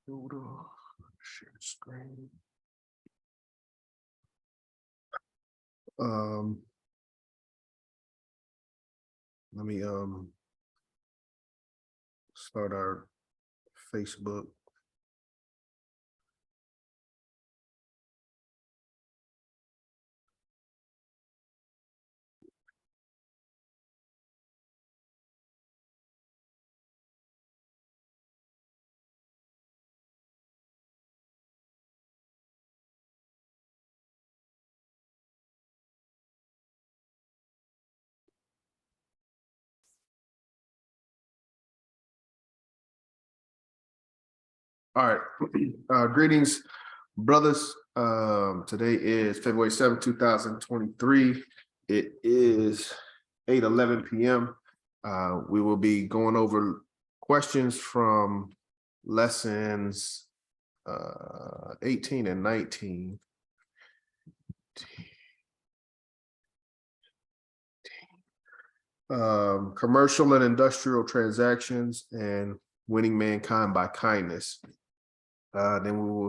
Share screen. Let me start our Facebook. All right, greetings, brothers. Today is February 7th, 2023. It is 8:11 p.m. We will be going over questions from lessons 18 and 19. Commercial and industrial transactions and winning mankind by kindness. Then we will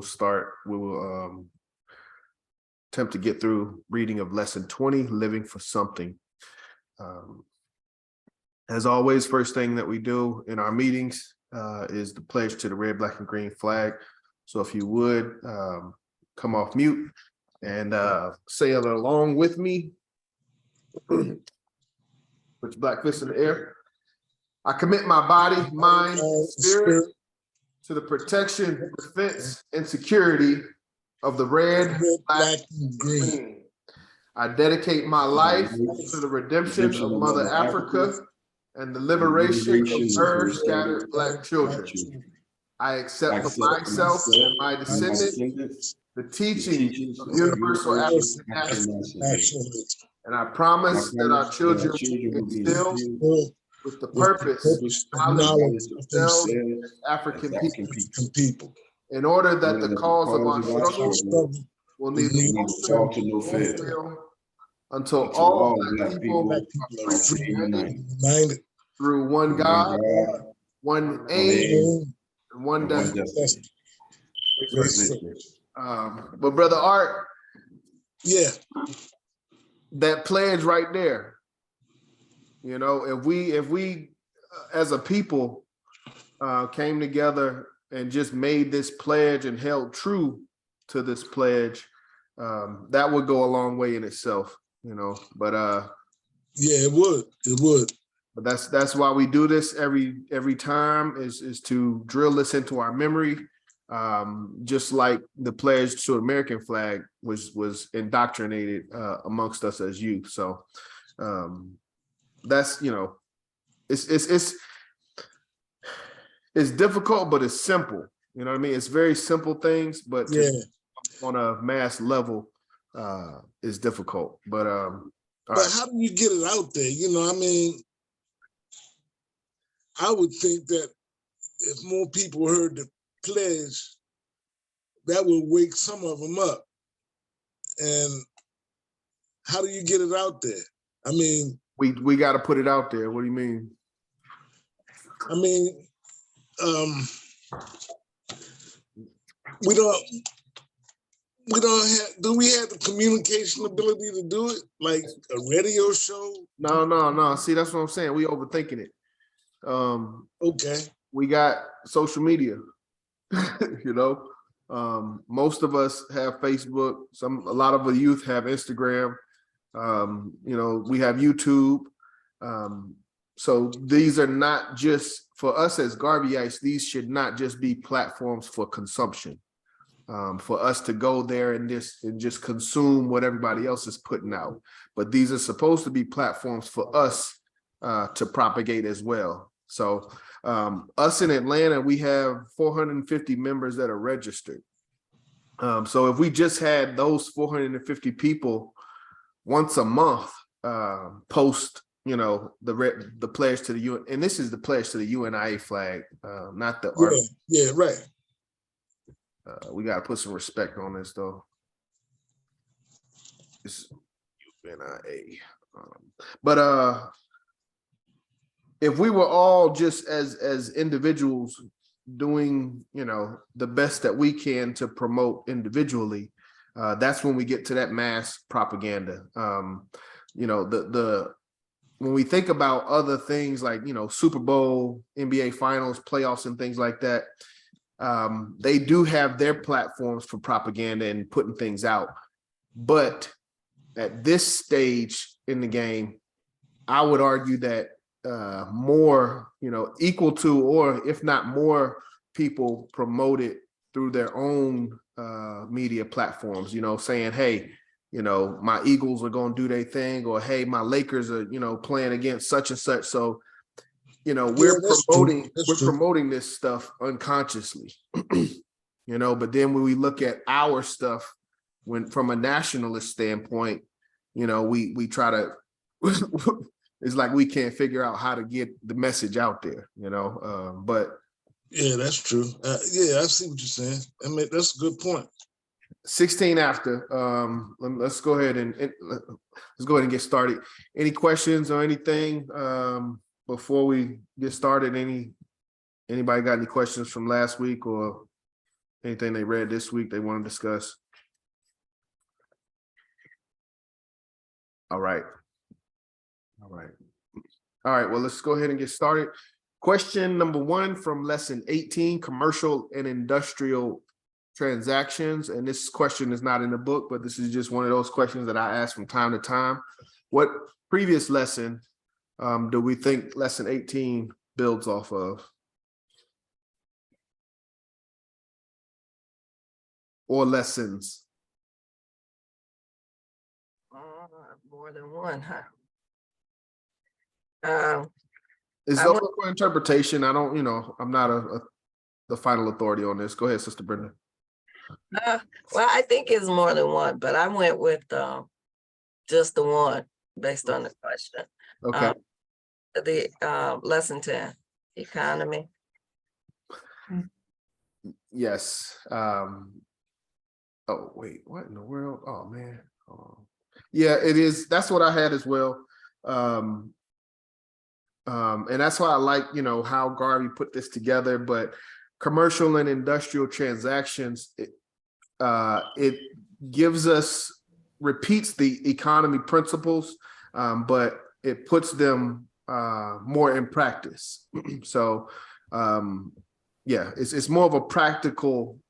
attempt to get through reading of lesson 20, living for something. As always, first thing that we do in our meetings is the pledge to the red, black, and green flag. So if you would come off mute and say it along with me. Put your black fist in the air. I commit my body, mind, and spirit to the protection, defense, and security of the red, black, and green. I dedicate my life to the redemption of Mother Africa and the liberation of her scattered Black children. I accept for myself and my descendants the teachings of universal African nationalism. And I promise that our children will be instilled with the purpose of knowledge of themselves as African people, in order that the cause of our struggle will neither fall to no fail until all Black people are united through one God, one aim, and one destiny. But Brother Art, yeah, that pledge right there. You know, if we as a people came together and just made this pledge and held true to this pledge, that would go a long way in itself, you know. But yeah, it would. But that's why we do this every time is to drill this into our memory, just like the pledge to the American flag was indoctrinated amongst us as youth. So that's, you know, it's difficult, but it's simple. You know what I mean? It's very simple things, but yeah, on a mass level is difficult. But how do you get it out there? You know, I mean, I would think that if more people heard the pledge, that would wake some of them up. And how do you get it out there? I mean, we got to put it out there. What do you mean? I mean, we don't have, do we have the communication ability to do it? Like a radio show? No. See, that's what I'm saying. We overthinking it. Okay. We got social media, you know. Most of us have Facebook. A lot of the youth have Instagram. You know, we have YouTube. So these are not just for us as Garveyites. These should not just be platforms for consumption, for us to go there and just consume what everybody else is putting out. But these are supposed to be platforms for us to propagate as well. So us in Atlanta, we have 450 members that are registered. So if we just had those 450 people once a month post, you know, the pledge to the UN, and this is the pledge to the UNIA flag, not the art. Yeah, right. We got to put some respect on this though. It's UNIA. But if we were all just as individuals doing, the best that we can to promote individually, that's when we get to that mass propaganda. When we think about other things like, Super Bowl, NBA finals, playoffs, and things like that, they do have their platforms for propaganda and putting things out. But at this stage in the game, I would argue that more, equal to, or if not more, people promote it through their own media platforms, saying, hey, my Eagles are going to do their thing, or hey, my Lakers are, playing against such and such. So, we're promoting this stuff unconsciously, but then when we look at our stuff, when from a nationalist standpoint, we try to, it's like we can't figure out how to get the message out there, but. Yeah, that's true. Yeah, I see what you're saying. I mean, that's a good point. 16 after. Let's go ahead and get started. Any questions or anything before we get started? Anybody got any questions from last week or anything they read this week they want to discuss? All right. Well, let's go ahead and get started. Question number 1 from lesson 18, commercial and industrial transactions. And this question is not in the book, but this is just one of those questions that I ask from time to time. What previous lesson do we think lesson 18 builds off of? Or lessons? More than one, huh? It's open for interpretation. I don't, I'm not the final authority on this. Go ahead, Sister Brenda. Well, I think it's more than one, but I went with just the one based on the question. Okay. The lesson 10, economy. Yes. Oh wait, what in the world? Oh man. Yeah, it is. That's what I had as well. And that's why I like, how Garvey put this together. But commercial and industrial transactions, it gives us, repeats the economy principles, but it puts them more in practice. So, yeah, it's more of a practical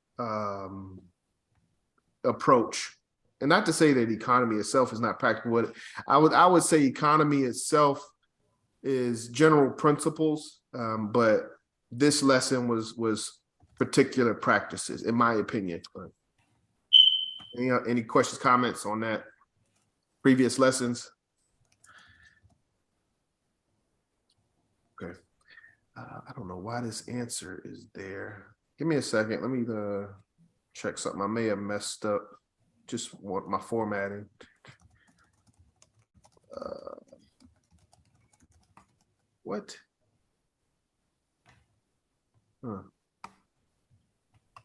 approach. And not to say that economy itself is not practical. I would say economy itself is general principles, but this lesson was particular practices, in my opinion. Any questions, comments on that? Previous lessons? Okay. I don't know why this answer is there. Give me a second. Let me check something. I may have messed up. Just want my formatting. What? Huh.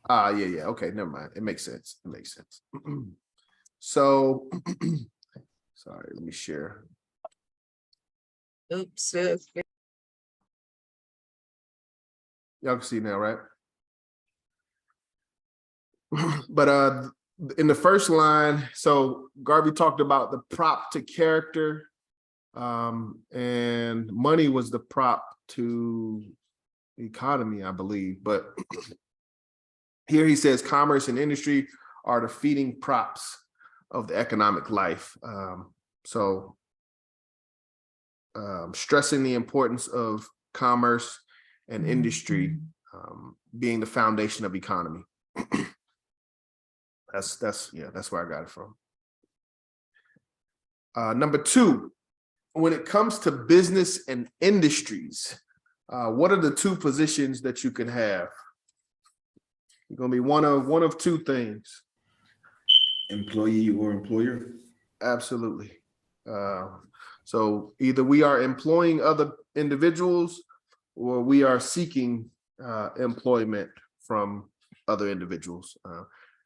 Yeah. Okay, never mind. It makes sense. So, sorry, let me share. Oops. Y'all can see now, right? But in the first line, so Garvey talked about the prop to character, and money was the prop to economy, I believe. But here he says commerce and industry are the feeding props of the economic life. Stressing the importance of commerce and industry being the foundation of economy. That's where I got it from. Number 2, when it comes to business and industries, what are the 2 positions that you can have? You're gonna be one of 2 things. Employee or employer? Absolutely. So either we are employing other individuals or we are seeking employment from other individuals.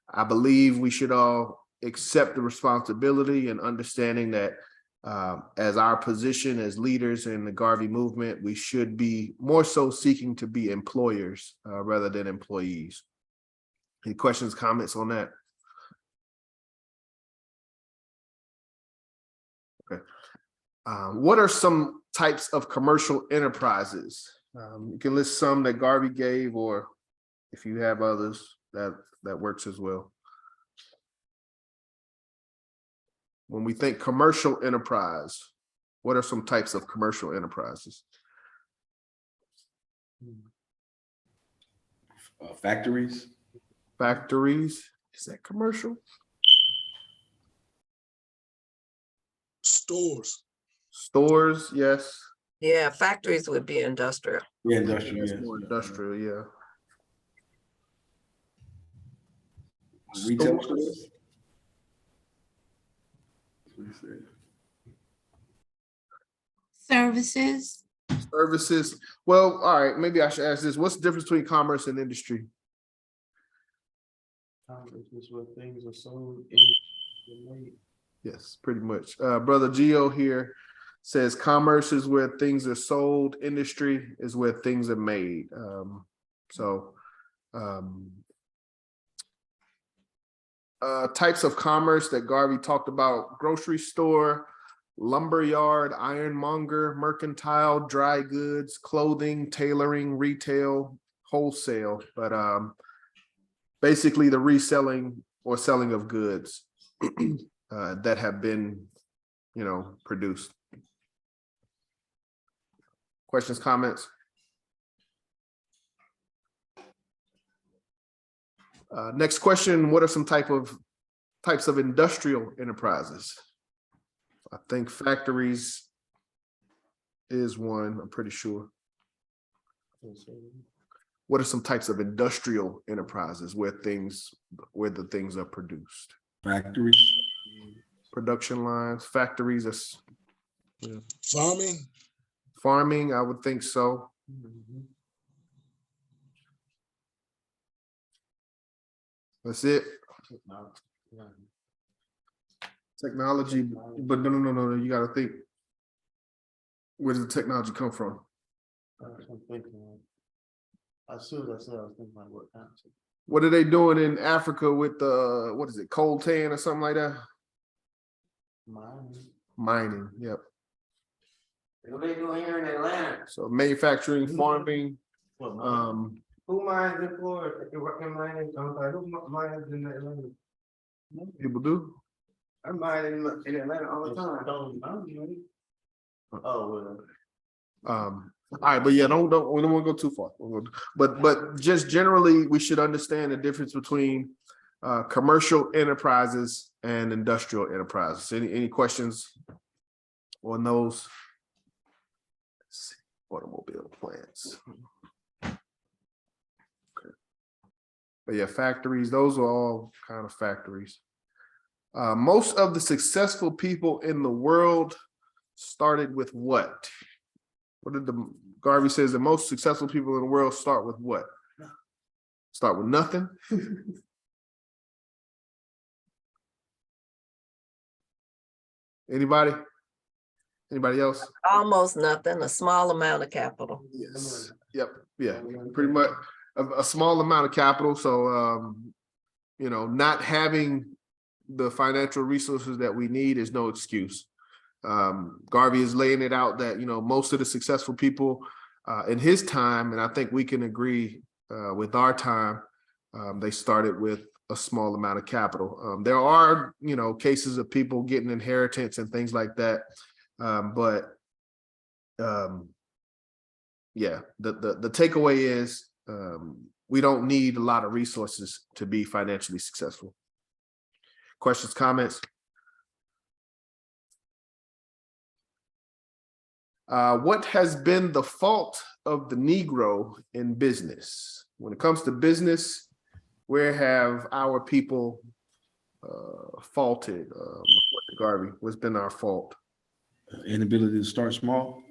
I believe we should all accept the responsibility and understanding that As our position as leaders in the Garvey movement, we should be more so seeking to be employers rather than employees. Any questions, comments on that? Okay. What are some types of commercial enterprises? You can list some that Garvey gave, or if you have others, that works as well. When we think commercial enterprise, what are some types of commercial enterprises? Factories. Factories, is that commercial? Stores. Stores, yes. Yeah, factories would be industrial. Yeah, industrial. That's Yes. more industrial, yeah. Retail Stores. stores. Services, Services. Well, all right, maybe I should ask this. What's the difference between commerce and industry? Commerce is where things are sold and made. Yes, pretty much. Brother Gio here says commerce is where things are sold. Industry is where things are made. Types of commerce that Garvey talked about: grocery store, lumber yard, ironmonger, mercantile, dry goods, clothing, tailoring, retail, wholesale. But basically the reselling or selling of goods that have been, produced. Questions, comments? Next question, what are some types of industrial enterprises? I think factories is one, I'm pretty sure. What are some types of industrial enterprises where the things are produced? Factories. Production lines, factories, that's Farming. farming, I would think so. That's it. Technology, but no, you gotta think. Where does the technology come from? I'm thinking. As soon as I said I was thinking about what kind. What are they doing in Africa with the, what is it, coltan or something like that? Mining, yep. What they doing here in Atlanta? So manufacturing, farming, Who mines in Florida? Who mines in Atlanta? people do. I mine in Atlanta all the time. Oh, well. All right, but yeah, we don't want to go too far. But just generally, we should understand the difference between commercial enterprises and industrial enterprises. Any questions on those? Let's see. Automobile plants. Okay. But yeah, factories, those are all kind of factories. Most of the successful people in the world started with what? What did Garvey says the most successful people in the world start with what? Start with nothing? Anybody? Anybody else? Almost nothing, a small amount of capital. Yes. Yep. Yeah. Pretty much a small amount of capital. So, not having the financial resources that we need is no excuse. Garvey is laying it out that, most of the successful people in his time, and I think we can agree with our time, they started with a small amount of capital. There are, cases of people getting inheritance and things like that. Yeah, the takeaway is we don't need a lot of resources to be financially successful. Questions, comments? What has been the fault of the Negro in business? When it comes to business, where have our people faulted? Garvey, what's been our fault? Inability to start small.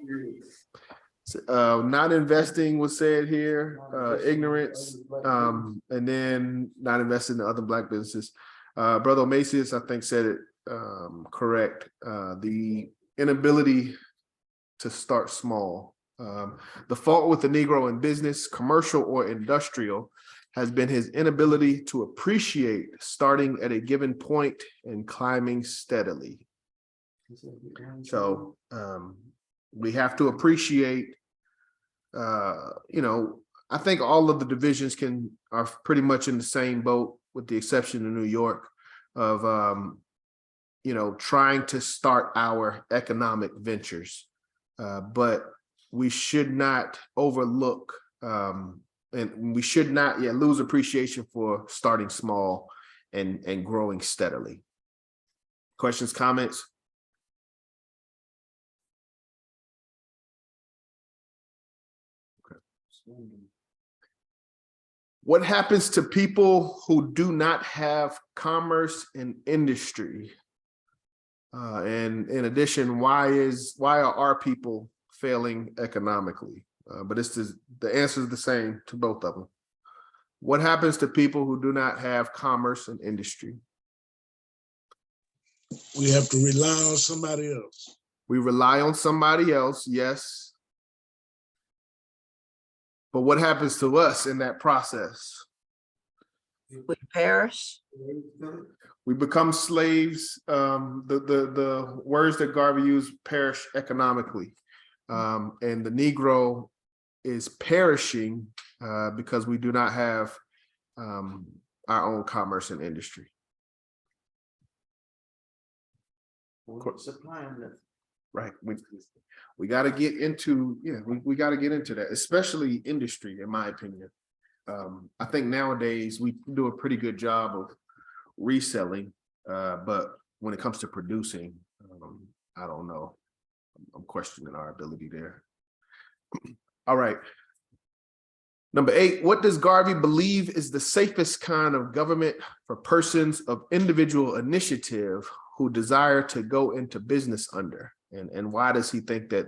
Not investing was said here, ignorance, and then not investing in other Black businesses. Brother Macias, I think, said it correct. The inability to start small. The fault with the Negro in business, commercial or industrial, has been his inability to appreciate starting at a given point and climbing steadily. So we have to appreciate, I think all of the divisions are pretty much in the same boat, with the exception of New York, of trying to start our economic ventures. But we should not overlook and we should not lose appreciation for starting small and growing steadily. Questions, comments? What happens to people who do not have commerce and industry? And in addition, why are our people failing economically? But the answer is the same to both of them. What happens to people who do not have commerce and industry? We have to rely on somebody else. We rely on somebody else, yes. But what happens to us in that process? We perish. We become slaves. The words that Garvey used, perish economically. And the Negro is perishing because we do not have our own commerce and industry. Right. We got to get into, we got to get into that, especially industry, in my opinion. I think nowadays we do a pretty good job of reselling, but when it comes to producing, I don't know. I'm questioning our ability there. All right. Number 8, what does Garvey believe is the safest kind of government for persons of individual initiative who desire to go into business under? And why does he think that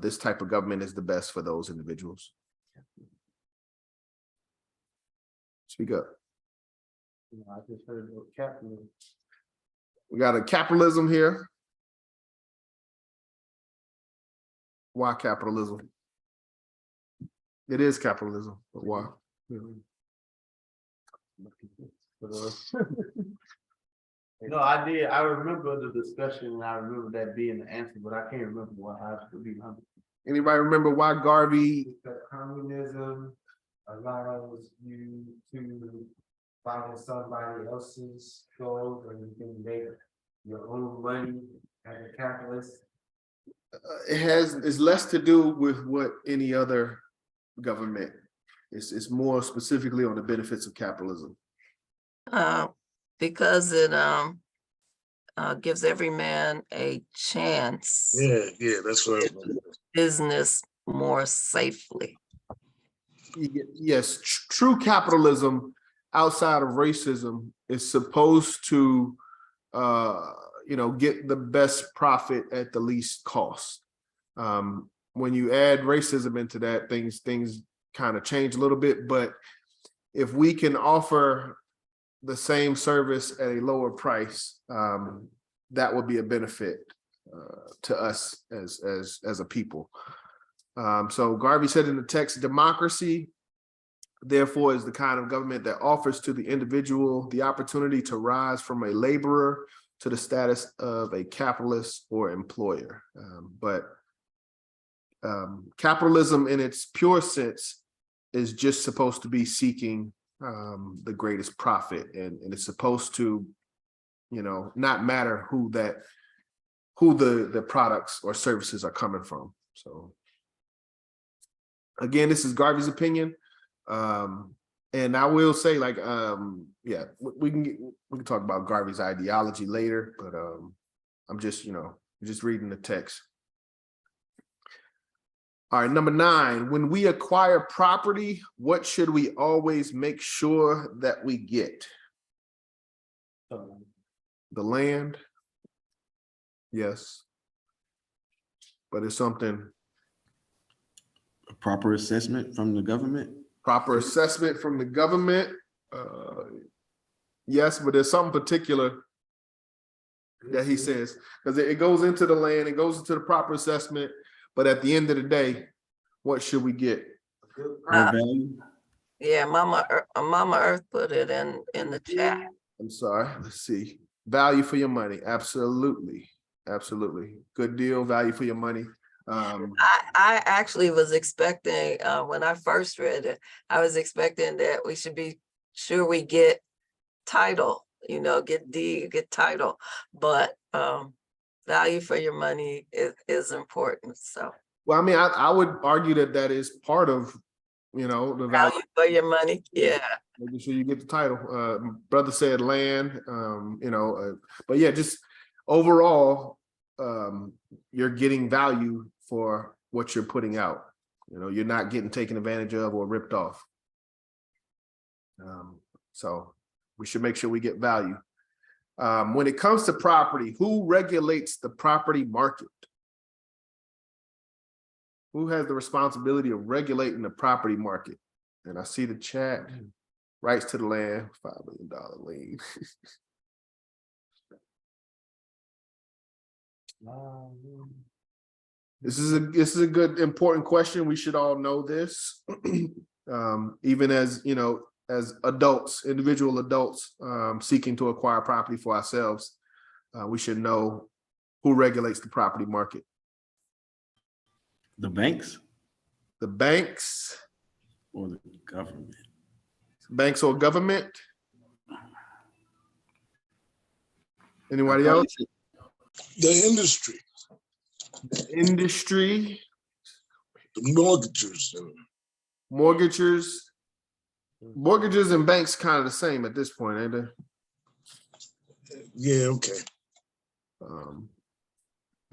this type of government is the best for those individuals? Speak up. I just heard about capitalism. We got a capitalism here. Why capitalism? It is capitalism, but why? No, I did. I remember the discussion and I remember that being the answer, but I can't remember what I should be. Anybody remember why Garvey? Because communism allows you to follow somebody else's goals and you can make your own money as a capitalist. It's less to do with what any other government. It's more specifically on the benefits of capitalism. Because it gives every man a chance. Yeah, that's what I was. Business more safely. Yes, true capitalism outside of racism is supposed to get the best profit at the least cost. When you add racism into that, things kind of change a little bit. But if we can offer the same service at a lower price, that would be a benefit to us as a people. So Garvey said in the text, democracy, therefore, is the kind of government that offers to the individual the opportunity to rise from a laborer to the status of a capitalist or employer. But capitalism in its pure sense is just supposed to be seeking the greatest profit, and it's supposed to, not matter who the products or services are coming from. So again, this is Garvey's opinion. And I will say, we can talk about Garvey's ideology later, but I'm just reading the text. All right, number 9, when we acquire property, what should we always make sure that we get? The land, yes. But it's something. A proper assessment from the government? Proper assessment from the government, yes, but there's something particular that he says, because it goes into the land, it goes into the proper assessment, but at the end of the day, what should we get? Good More Uh, value? Yeah, Mama Earth put it in the chat. I'm sorry, let's see. Value for your money, absolutely, absolutely. Good deal, value for your money. I actually was expecting, when I first read it, I was expecting that we should be sure we get title, get deed, get title, but value for your money is important. So Well, I mean, I would argue that is part of, the value. value for your money, yeah. Making sure you get the title. Brother said land, but yeah, just overall, you're getting value for what you're putting out. You're not getting taken advantage of or ripped off. So we should make sure we get value. When it comes to property, who regulates the property market? Who has the responsibility of regulating the property market? And I see the chat, rights to the land, $5 million lien. This is a good, important question. We should all know this. Even as, as adults, individual adults, seeking to acquire property for ourselves, we should know who regulates the property market. The banks The banks, or the government? banks or government? Anybody I else? The industry, Industry, the mortgagers. mortgages and banks kind of the same at this point, ain't they? Yeah, okay.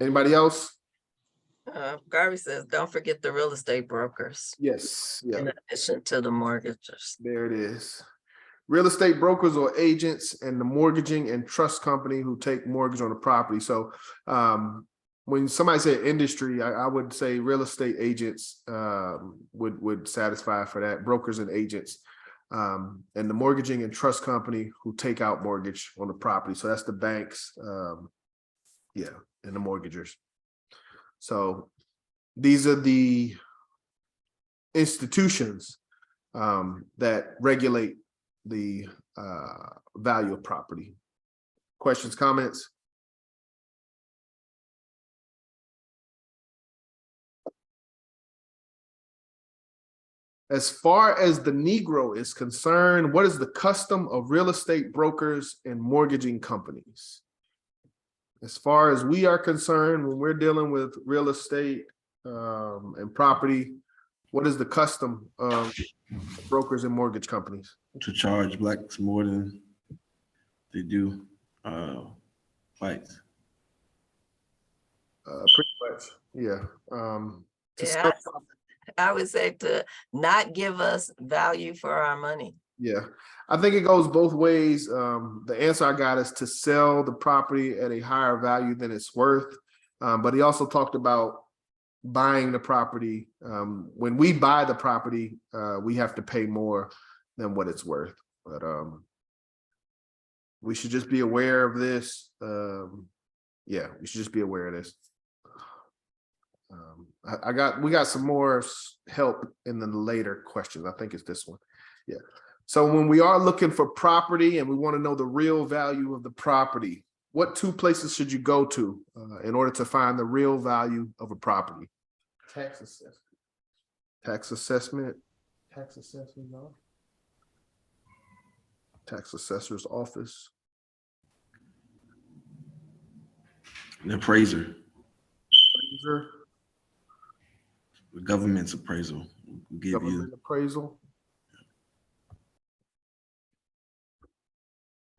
Anybody else? Garvey says, don't forget the real estate brokers Yes, yeah, in addition to the mortgagers. there it is. Real estate brokers or agents and the mortgaging and trust company who take mortgage on the property. So when somebody said industry, I would say real estate agents would satisfy for that, brokers and agents. And the mortgaging and trust company who take out mortgage on the property. So that's the banks, and the mortgagers. So these are the institutions that regulate the value of property. Questions, comments? As far as the Negro is concerned, what is the custom of real estate brokers and mortgaging companies? As far as we are concerned, when we're dealing with real estate and property, what is the custom of brokers and mortgage companies? To charge blacks more than they do whites. Pretty much, yeah. To Yeah, sell- I would say to not give us value for our money. Yeah, I think it goes both ways. The answer I got is to sell the property at a higher value than it's worth. But he also talked about buying the property. When we buy the property, we have to pay more than what it's worth. But we should just be aware of this. Yeah, we should just be aware of this. We got some more help in the later questions. I think it's this one. Yeah. So when we are looking for property and we want to know the real value of the property, what two places should you go to in order to find the real value of a property? Tax assessment. Tax assessment, Tax assessment, no? tax assessor's office, An appraiser, appraiser, the government's appraisal will give government you. appraisal.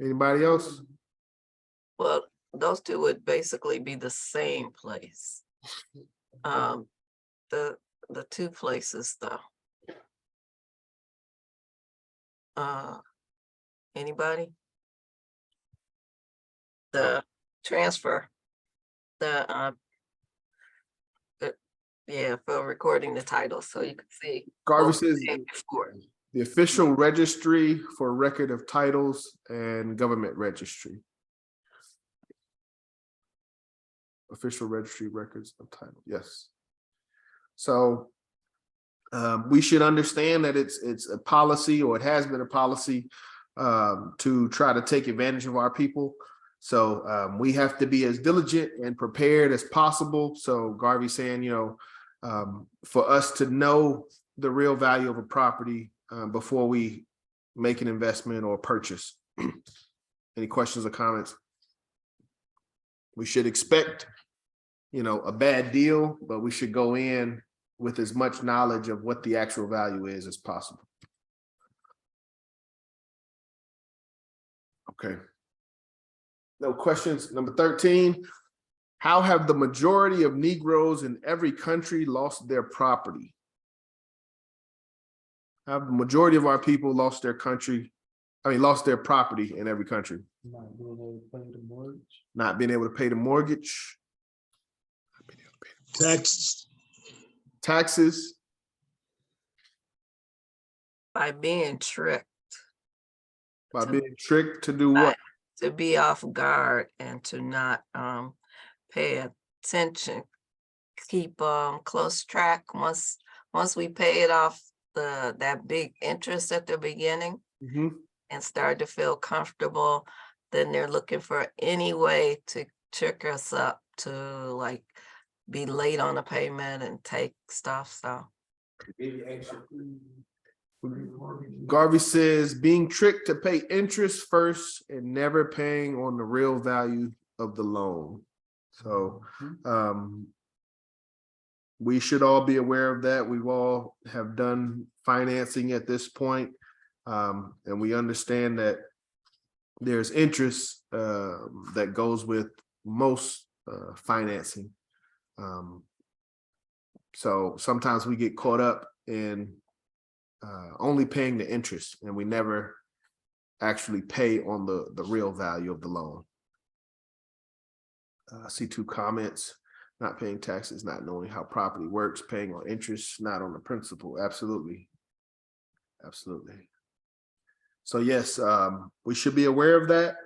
Anybody else? Well, those two would basically be the same place. The two places though. Anybody? The transfer, yeah, for recording the title, so you can see. Garvey what we says paid before. the official registry for record of titles and government registry. official registry records of title. Yes. So we should understand that it's a policy, or it has been a policy to try to take advantage of our people. So we have to be as diligent and prepared as possible. So Garvey saying, for us to know the real value of a property before we make an investment or purchase. Any questions or comments? We should expect, a bad deal, but we should go in with as much knowledge of what the actual value is as possible. Okay. No questions. Number 13, how have the majority of Negroes in every country lost their property? Have the majority of our people lost their property in every country? Not being able to pay the mortgage. Not being able to pay the mortgage. Taxes. Taxes. By being tricked, By being tricked to do what? to be off guard and to not pay attention, keep close track. Once we pay it off, that big interest at the beginning, Mhm. and start to feel comfortable, then they're looking for any way to trick us up to like be late on a payment and take stuff. So Maybe extra. Garvey says being tricked to pay interest first and never paying on the real value of the loan. So we should all be aware of that. We've all have done financing at this point, and we understand that there's interest that goes with most financing. So sometimes we get caught up in only paying the interest, and we never actually pay on the real value of the loan. I see 2 comments. Not paying taxes, not knowing how property works, paying on interest, not on the principal. Absolutely. Absolutely. So yes, we should be aware of that.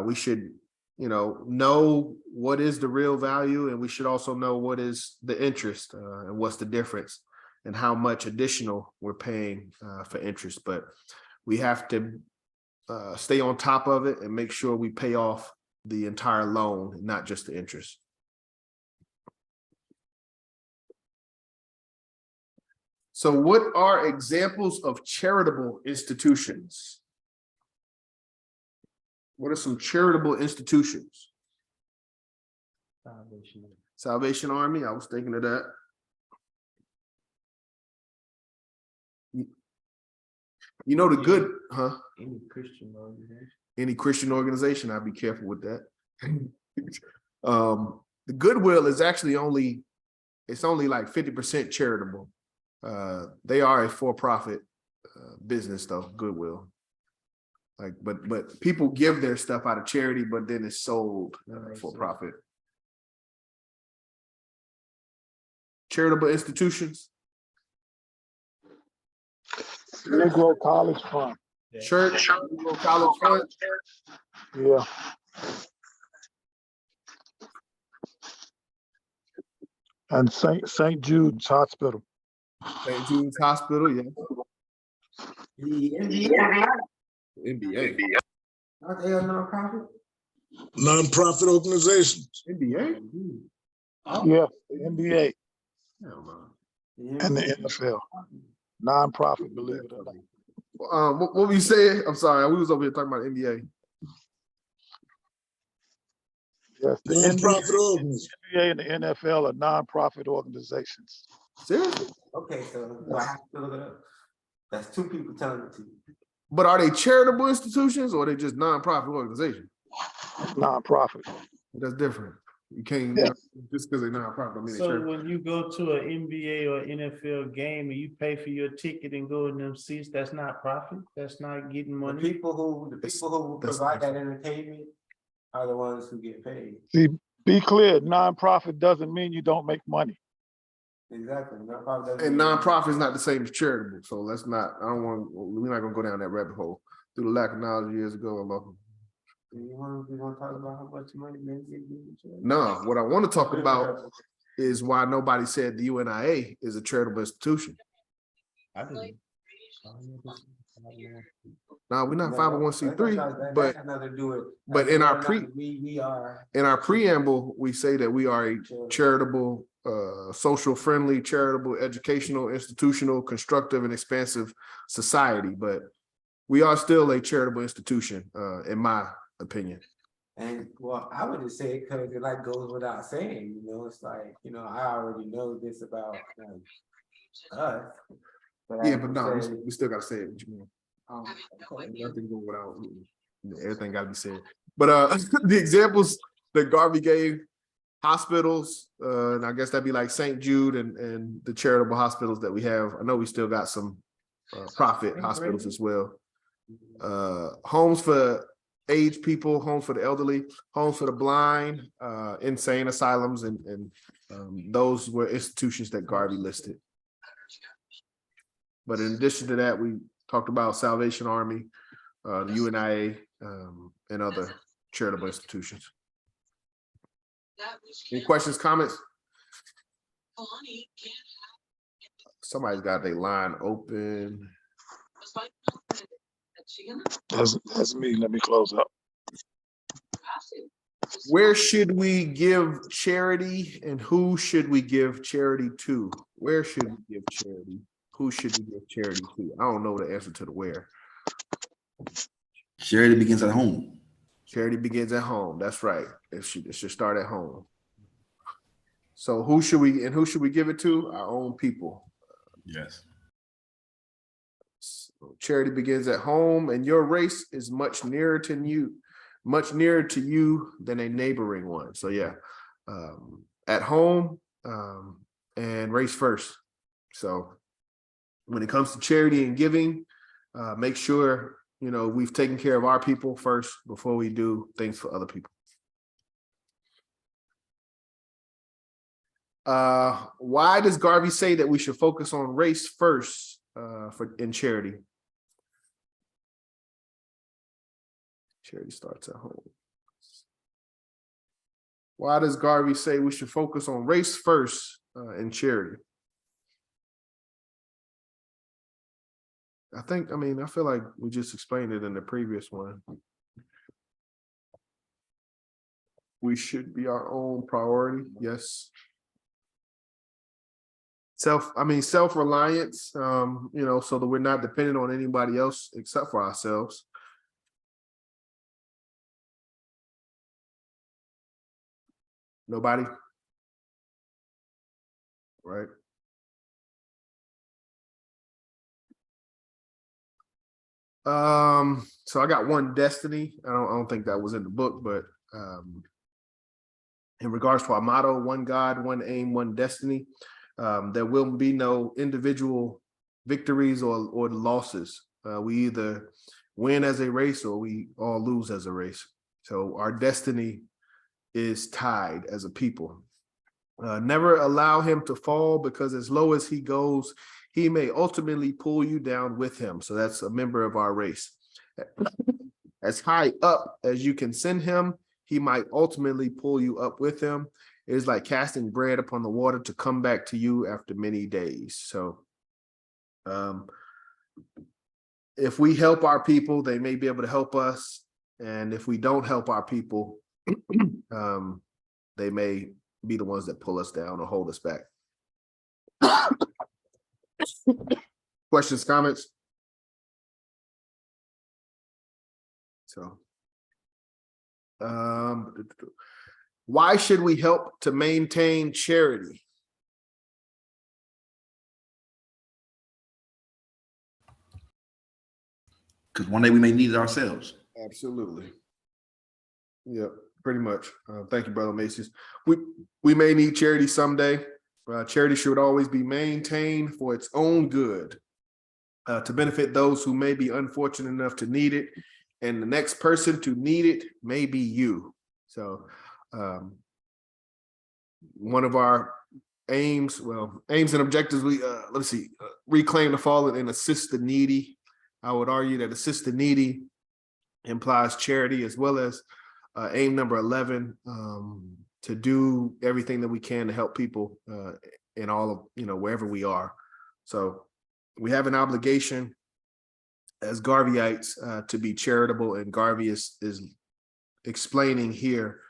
We should, know what is the real value, and we should also know what is the interest and what's the difference and how much additional we're paying for interest. But we have to stay on top of it and make sure we pay off the entire loan, not just the interest. So what are examples of charitable institutions? What are some charitable institutions? Salvation Army, I was thinking of that. The good, huh? Any Christian organization. Any Christian organization, I'd be careful with that. The Goodwill is actually only like 50% charitable. They are a for-profit business though, Goodwill. But people give their stuff out of charity, but then it's sold for profit. Charitable institutions. Negro College Fund. Church, Negro College Fund. Yeah. And St. Jude's Hospital. St. Jude's Hospital, yeah. NBA. Are they a nonprofit? Non-profit organizations. NBA? Yeah, the NBA Hell no. and the NFL. Non-profit, believe it or not. What were you saying? I'm sorry, we was over here talking about NBA. Yes, the Non-profit organizations. NBA and the NFL are non-profit organizations. Seriously? Okay, so do I have to look it up? That's 2 people telling it to you. But are they charitable institutions or are they just non-profit organizations? Non-profit. That's different. You can't, just because they're non-profit, I mean, So when you go to an NBA or NFL game and you pay for your ticket and go in them seats, that's not profit? That's not getting The money? people who that's provide that different. entertainment are the ones who get paid. See, be clear, non-profit doesn't mean you don't make money. Exactly. Nonprofit doesn't And mean- nonprofit is not the same as charitable. So we're not gonna go down that rabbit hole. Through the lack of knowledge years ago, You want to talk about how much money they get given to us? No, what I want to talk about is why nobody said the UNIA is a charitable institution. I didn't. No, we're not No, 501c3, that but got nothing to do with. but in our We are. in our preamble, we say that we are a charitable, social friendly, charitable, educational, institutional, constructive, and expansive society, but we are still a charitable institution, in my opinion. And well, I would just say, because it like goes without saying, it's like, I already know this about us. But I Yeah, have but to no, say, we still gotta say it. What you mean? okay. Nothing go without, everything gotta be said. But the examples that Garvey gave, hospitals, and I guess that'd be like St. Jude and the charitable hospitals that we have. I know we still got some profit hospitals as well. Homes for aged people, homes for the elderly, homes for the blind, insane asylums, and those were institutions that Garvey listed. But in addition to that, we talked about Salvation Army, the UNIA, and other charitable institutions. Any questions, comments? Somebody's got their line open. That's me. Let me close up. Where should we give charity and who should we give charity to? Where should we give charity? Who should we give charity to? I don't know the answer to the where. Charity begins at home. Charity begins at home. That's right. It should start at home. So who should we give it to? Our own people. Yes. So charity begins at home, and your race is much nearer to you than a neighboring one. So yeah, at home, and race first. So when it comes to charity and giving, make sure we've taken care of our people first before we do things for other people. Why does Garvey say that we should focus on race first in charity? Charity starts at home. Why does Garvey say we should focus on race first in charity? I feel like we just explained it in the previous one. We should be our own priority. Yes. Self-reliance, so that we're not dependent on anybody else except for ourselves. Nobody? Right. So I got one destiny. I don't think that was in the book, but in regards to our motto, one God, one aim, one destiny, there will be no individual victories or losses. We either win as a race or we all lose as a race. So our destiny is tied as a people. Never allow him to fall, because as low as he goes, he may ultimately pull you down with him. So that's a member of our race. As high up as you can send him, he might ultimately pull you up with him. It is like casting bread upon the water to come back to you after many days. So if we help our people, they may be able to help us. And if we don't help our people, they may be the ones that pull us down or hold us back. Questions, comments? So, why should we help to maintain charity? Because one day we may need it ourselves. Absolutely. Yep, pretty much. Thank you, Brother Macy's. We may need charity someday. Charity should always be maintained for its own good, to benefit those who may be unfortunate enough to need it, and the next person to need it may be you. So one of our aims and objectives, we reclaim the fallen and assist the needy. I would argue that assist the needy implies charity, as well as aim number 11, to do everything that we can to help people in all of, wherever we are. So we have an obligation as Garveyites to be charitable, and Garvey is explaining here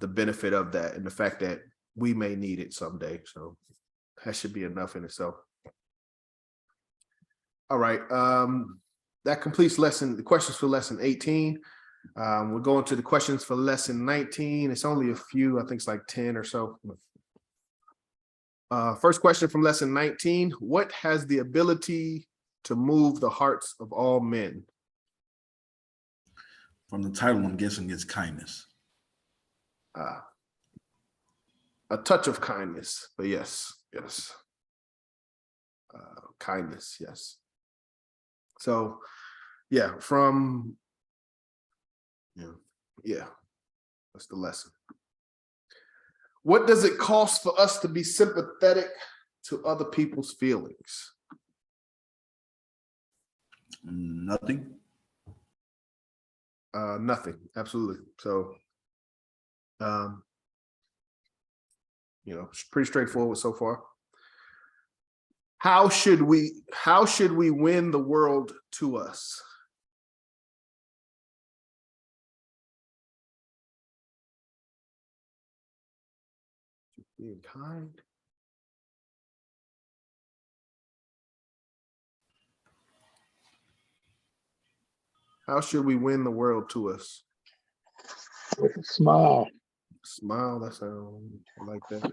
the benefit of that and the fact that we may need it someday. So that should be enough in itself. All right, that completes the questions for lesson 18. We're going to the questions for lesson 19. It's only a few, I think it's like 10 or so. First question from lesson 19: what has the ability to move the hearts of all men? From the title, I'm guessing it's kindness. A touch of kindness, but yes. Kindness, yes. So, yeah, that's the lesson. What does it cost for us to be sympathetic to other people's feelings? Nothing. Nothing, absolutely. So, it's pretty straightforward so far. How should we win the world to us? Being kind. How should we win the world to us? With a smile. Smile, that sounds like that.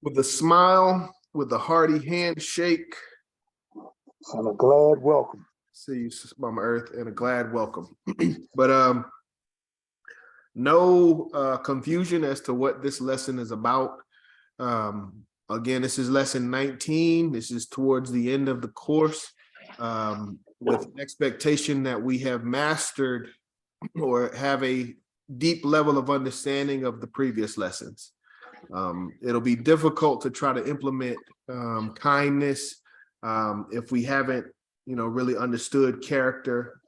With a smile, with a hearty handshake. And a glad welcome. See you, Mama Earth, and a glad welcome. But no confusion as to what this lesson is about. Again, this is lesson 19. This is towards the end of the course, with an expectation that we have mastered or have a deep level of understanding of the previous lessons. It'll be difficult to try to implement kindness if we haven't, really understood character,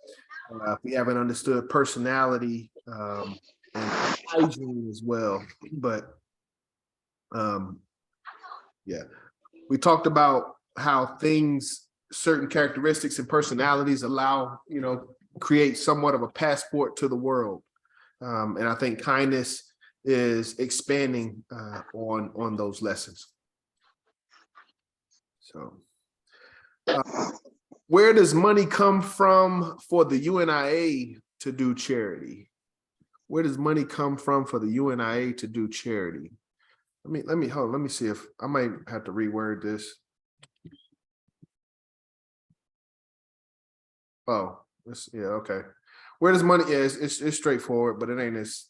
if we haven't understood personality, and hygiene as well. But yeah, we talked about how certain characteristics and personalities allow, create somewhat of a passport to the world. And I think kindness is expanding on those lessons. So where does money come from for the UNIA to do charity? Where does money come from for the UNIA to do charity? Let me see if I might have to reword this. Oh, okay. Where does money? Yeah, it's straightforward, but it ain't as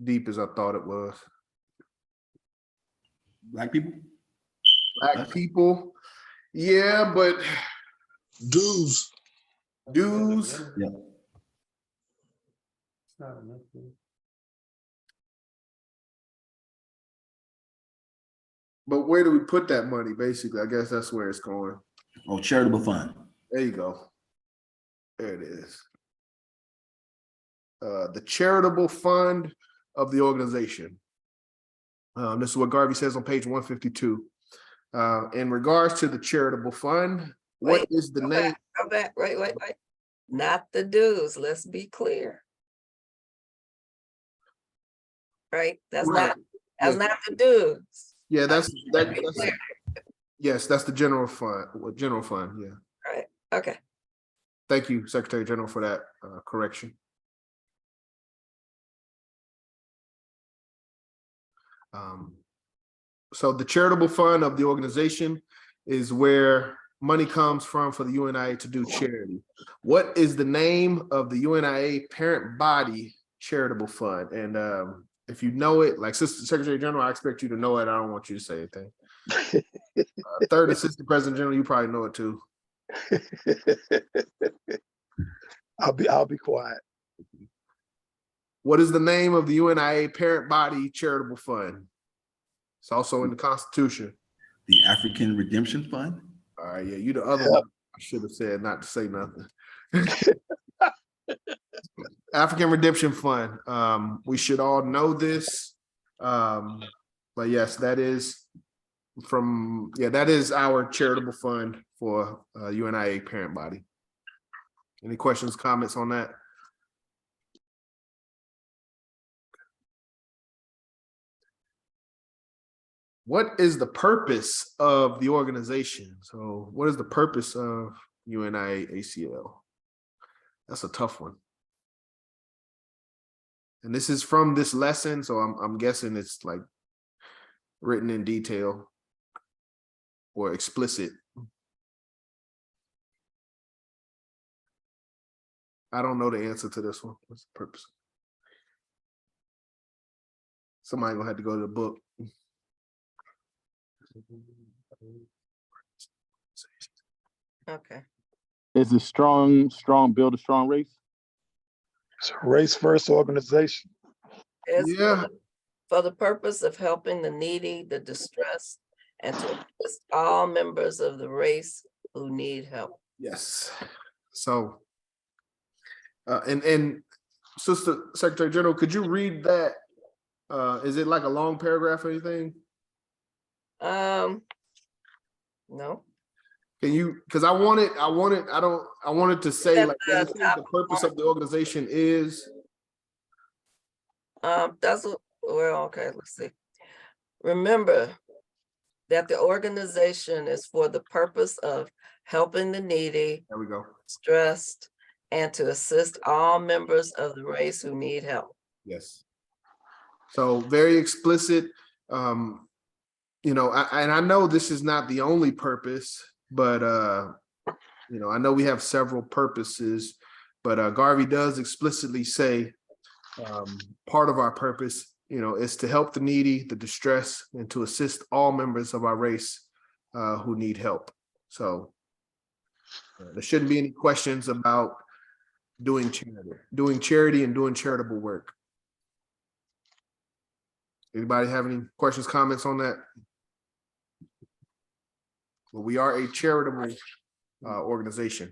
deep as I thought it was. Black people? Black people, yeah, but Dues. dues. Yeah. It's not enough. But where do we put that money? Basically, I guess that's where it's going. Oh, charitable fund. There you go. There it is. The charitable fund of the organization. This is what Garvey says on page 152. In regards to the charitable fund, what is the name? Go back, wait. Not the dues, let's be clear. Right, that's Right. not the dues. Yeah, that's Clear. yes, that's the general fund. General fund, yeah. Right, okay. Thank you, Secretary General, for that correction. So the charitable fund of the organization is where money comes from for the UNIA to do charity. What is the name of the UNIA parent body charitable fund? And if you know it, like Secretary General, I expect you to know it. I don't want you to say anything. Third Assistant President General, you probably know it too. I'll be quiet. What is the name of the UNIA parent body charitable fund? It's also in the Constitution. The African Redemption Fund. All right, yeah, you the other one. I should have said not to say nothing. African Redemption Fund. We should all know this. But yes, that is that is our charitable fund for UNIA parent body. Any questions, comments on that? What is the purpose of the organization? So what is the purpose of UNIA-ACL? That's a tough one. And this is from this lesson, so I'm guessing it's like written in detail or explicit. I don't know the answer to this one. What's the purpose? Somebody gonna have to go to the book. Okay. Is it build a strong race? It's a race first organization. It's Yeah. for the purpose of helping the needy, the distressed, and to assist all members of the race who need help. Yes. So, and Sister Secretary General, could you read that? Is it like a long paragraph or anything? No. Can you, because I wanted to say, like, when it says the purpose of the organization is. That's what, well, okay, let's see. Remember that the organization is for the purpose of helping the needy, There we go. stressed, and to assist all members of the race who need help. Yes. So very explicit. You know, and I know this is not the only purpose, but you know, I know we have several purposes, but Garvey does explicitly say part of our purpose, you know, is to help the needy, the distressed, and to assist all members of our race who need help. So there shouldn't be any questions about doing charity and doing charitable work. Anybody have any questions, comments on that? Well, we are a charitable organization.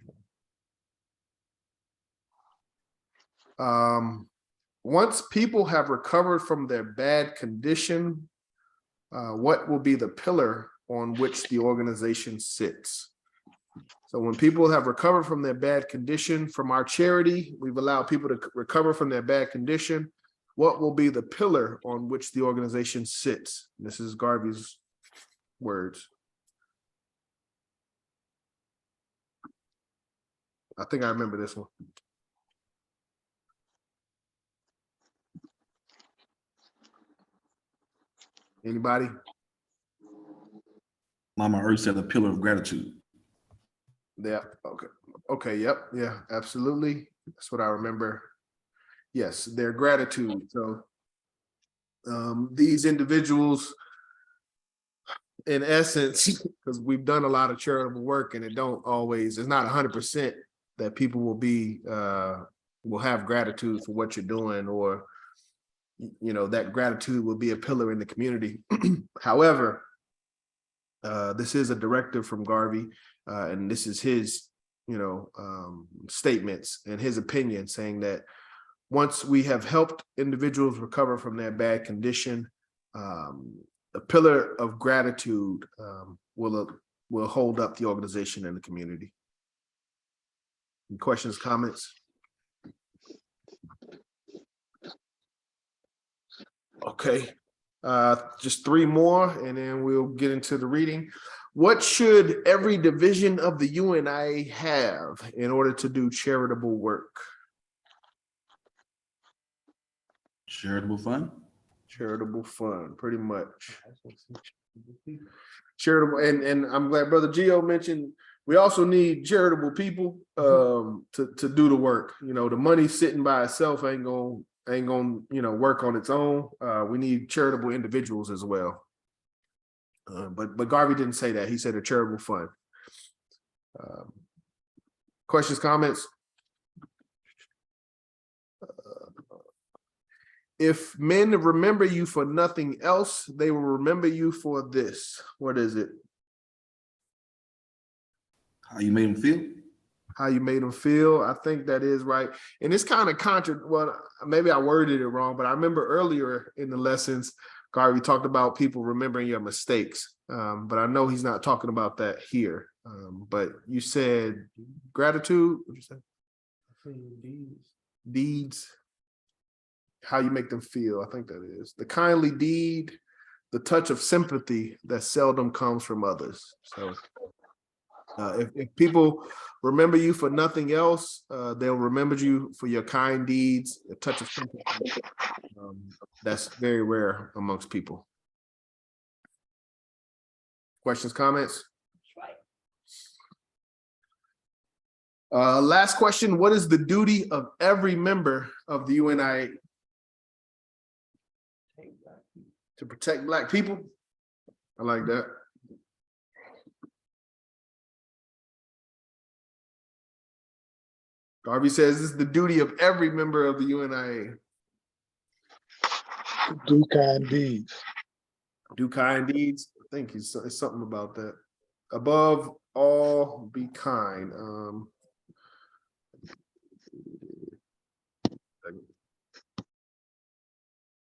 Once people have recovered from their bad condition, what will be the pillar on which the organization sits? So when people have recovered from their bad condition, from our charity, we've allowed people to recover from their bad condition. What will be the pillar on which the organization sits? This is Garvey's words. I think I remember this one. Anybody? Mama Earth said a pillar of gratitude. Yeah, okay. Okay, yep, yeah, absolutely. That's what I remember. Yes, their gratitude. So these individuals, in essence, because we've done a lot of charitable work and it's not 100% that people will have gratitude for what you're doing, or you know, that gratitude will be a pillar in the community. However, this is a directive from Garvey, and this is his, you know, statements and his opinion, saying that once we have helped individuals recover from their bad condition, a pillar of gratitude will hold up the organization and the community. Any questions, comments? Okay, just 3 more and then we'll get into the reading. What should every division of the UNIA have in order to do charitable work? Charitable fund? Charitable fund, pretty much. Charitable, and I'm glad Brother Gio mentioned we also need charitable people to do the work. You know, the money sitting by itself ain't gonna you know, work on its own. We need charitable individuals as well. But Garvey didn't say that. He said a charitable fund. Questions, comments? If men remember you for nothing else, they will remember you for this. What is it? How you made them feel? how you made them feel. I think that is right. And it's kind of well, maybe I worded it wrong, but I remember earlier in the lessons, Garvey talked about people remembering your mistakes. But I know he's not talking about that here. But you said gratitude, what'd you say? For your deeds. Deeds, how you make them feel. I think that is the kindly deed, the touch of sympathy that seldom comes from others. So if people remember you for nothing else, they'll remember you for your kind deeds, a touch of sympathy. That's very rare amongst people. Questions, comments? Last question, what is the duty of every member of the UNIA? To protect Black people? I like that. Garvey says this is the duty of every member of the UNIA. Do kind deeds. Do kind deeds. I think it's something about that. Above all, be kind.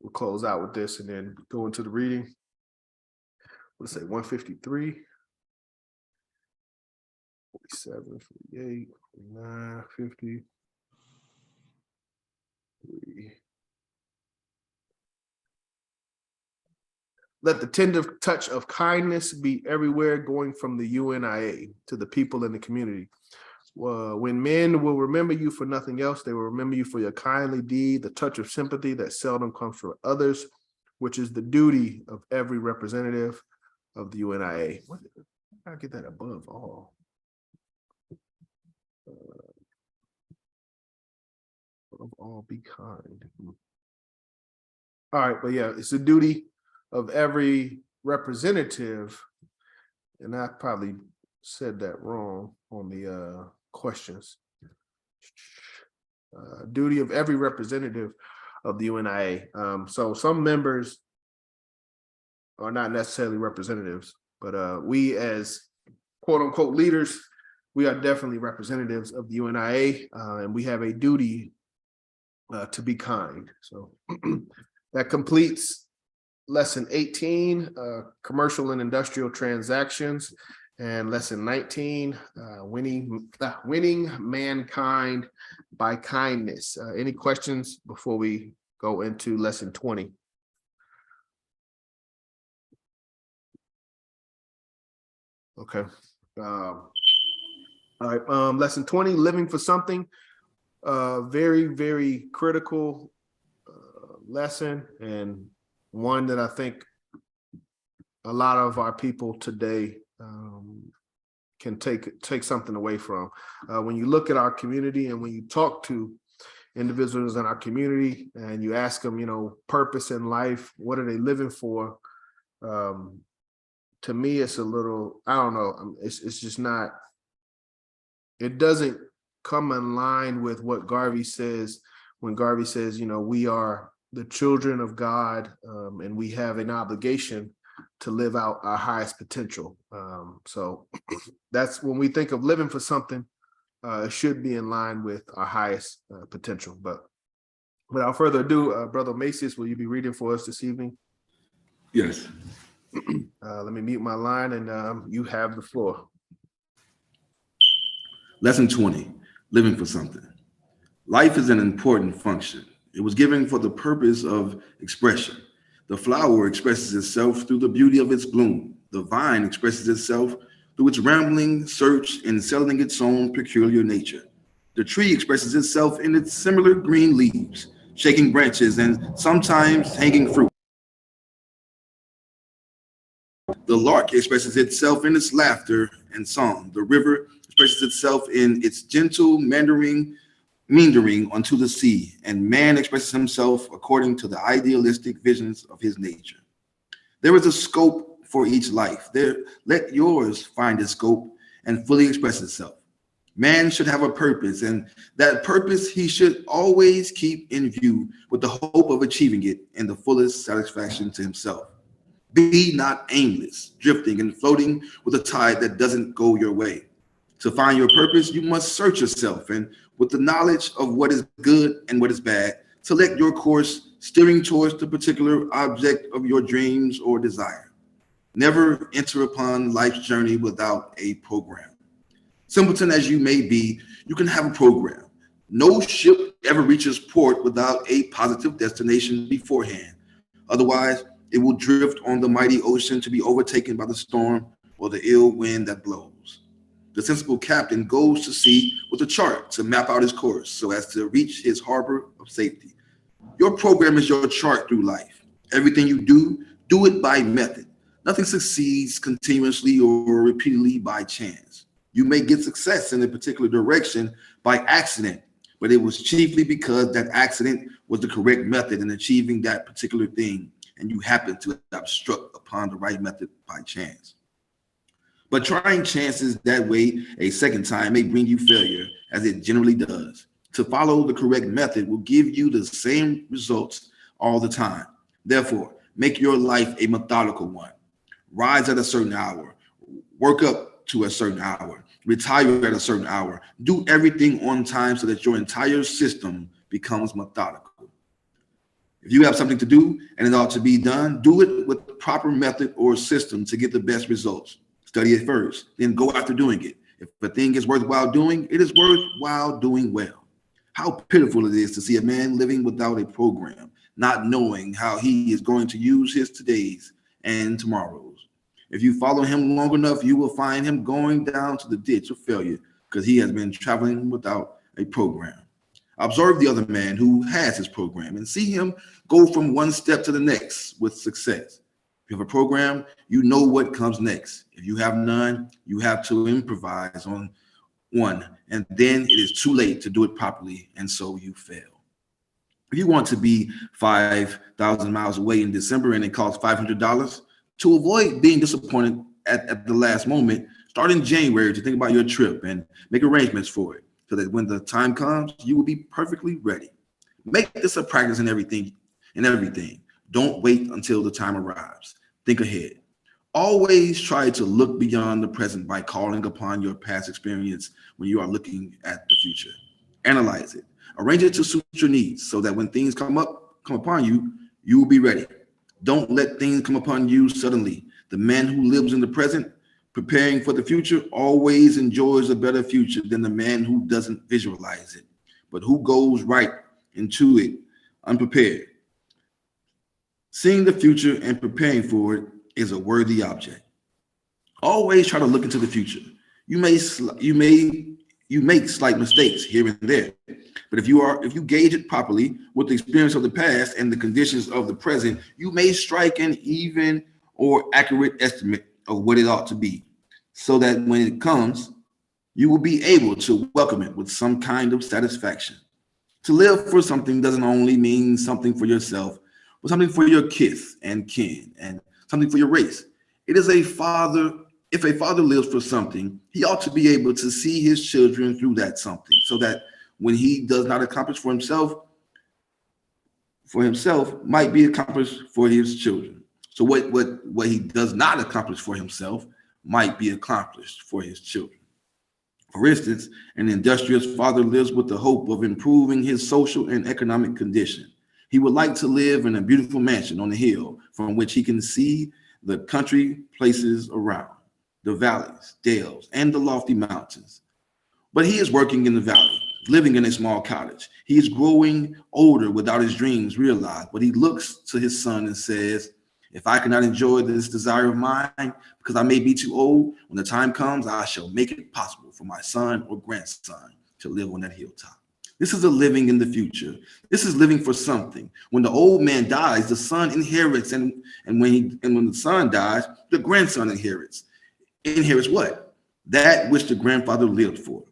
We'll close out with this and then go into the reading. Let's say 153, 47, 48, 49, 50. Let the tender touch of kindness be everywhere, going from the UNIA to the people in the community. When men will remember you for nothing else, they will remember you for your kindly deed, the touch of sympathy that seldom comes from others, which is the duty of every representative of the UNIA. I get that above all. Above all, be kind. All right, but yeah, it's the duty of every representative, and I probably said that wrong on the questions. Duty of every representative of the UNIA. So some members are not necessarily representatives, but we as quote unquote leaders, we are definitely representatives of the UNIA, and we have a duty to be kind. So that completes lesson 18, commercial and industrial transactions, and lesson 19, winning mankind by kindness. Any questions before we go into lesson 20? Okay. All right. Lesson 20, living for something. Very, very critical lesson, and one that I think a lot of our people today can take something away from. When you look at our community and when you talk to individuals in our community and you ask them, you know, purpose in life, what are they living for? To me, it's a little, I don't know, it's just not, it doesn't come in line with what Garvey says when Garvey says, you know, we are the children of God, and we have an obligation to live out our highest potential. So that's when we think of living for something, it should be in line with our highest potential. But without further ado, Brother Macias, will you be reading for us this evening? Yes. Let me mute my line and you have the floor. Lesson 20, living for something. Life is an important function. It was given for the purpose of expression. The flower expresses itself through the beauty of its bloom. The vine expresses itself through its rambling search in selling its own peculiar nature. The tree expresses itself in its similar green leaves, shaking branches, and sometimes hanging fruit. The lark expresses itself in its laughter and song. The river expresses itself in its gentle meandering onto the sea, and man expresses himself according to the idealistic visions of his nature. There is a scope for each life. Let yours find its scope and fully express itself. Man should have a purpose, and that purpose he should always keep in view with the hope of achieving it in the fullest satisfaction to himself. Be not aimless, drifting and floating with a tide that doesn't go your way. To find your purpose, you must search yourself, and with the knowledge of what is good and what is bad, select your course, steering towards the particular object of your dreams or desire. Never enter upon life's journey without a program. Simpleton as you may be, you can have a program. No ship ever reaches port without a positive destination beforehand. Otherwise, it will drift on the mighty ocean to be overtaken by the storm or the ill wind that blows. The sensible captain goes to sea with a chart to map out his course so as to reach his harbor of safety. Your program is your chart through life. Everything you do it by method. Nothing succeeds continuously or repeatedly by chance. You may get success in a particular direction by accident, but it was chiefly because that accident was the correct method in achieving that particular thing, and you happened to have struck upon the right method by chance. But trying chances that way a second time may bring you failure, as it generally does. To follow the correct method will give you the same results all the time. Therefore, make your life a methodical one. Rise at a certain hour, work up to a certain hour, retire at a certain hour. Do everything on time so that your entire system becomes methodical. If you have something to do and it ought to be done, do it with the proper method or system to get the best results. Study it first, then go after doing it. If a thing is worthwhile doing, it is worthwhile doing well. How pitiful it is to see a man living without a program, not knowing how he is going to use his todays and tomorrows. If you follow him long enough, you will find him going down to the ditch of failure because he has been traveling without a program. Observe the other man who has his program and see him go from one step to the next with success. If you have a program, you know what comes next. If you have none, you have to improvise on one, and then it is too late to do it properly, and so you fail. If you want to be 5,000 miles away in December and it costs $500, to avoid being disappointed at the last moment, start in January to think about your trip and make arrangements for it so that when the time comes, you will be perfectly ready. Make this a practice in everything. Don't wait until the time arrives. Think ahead. Always try to look beyond the present by calling upon your past experience when you are looking at the future. Analyze it. Arrange it to suit your needs so that when things come upon you, you will be ready. Don't let things come upon you suddenly. The man who lives in the present, preparing for the future, always enjoys a better future than the man who doesn't visualize it, but who goes right into it unprepared. Seeing the future and preparing for it is a worthy object. Always try to look into the future. You make slight mistakes here and there, but if you gauge it properly with the experience of the past and the conditions of the present, you may strike an even or accurate estimate of what it ought to be, so that when it comes, you will be able to welcome it with some kind of satisfaction. To live for something doesn't only mean something for yourself, but something for your kith and kin, and something for your race. It is a father. If a father lives for something, he ought to be able to see his children through that something, so that when he does not accomplish for himself might be accomplished for his children. So what he does not accomplish for himself might be accomplished for his children. For instance, an industrious father lives with the hope of improving his social and economic condition. He would like to live in a beautiful mansion on the hill from which he can see the country places around, the valleys, dales, and the lofty mountains. But he is working in the valley, living in a small cottage. He is growing older without his dreams realized, but he looks to his son and says, if I cannot enjoy this desire of mine because I may be too old, when the time comes, I shall make it possible for my son or grandson to live on that hilltop. This is a living in the future. This is living for something. When the old man dies, the son inherits, and when the son dies, the grandson inherits. Inherits what? That which the grandfather lived for.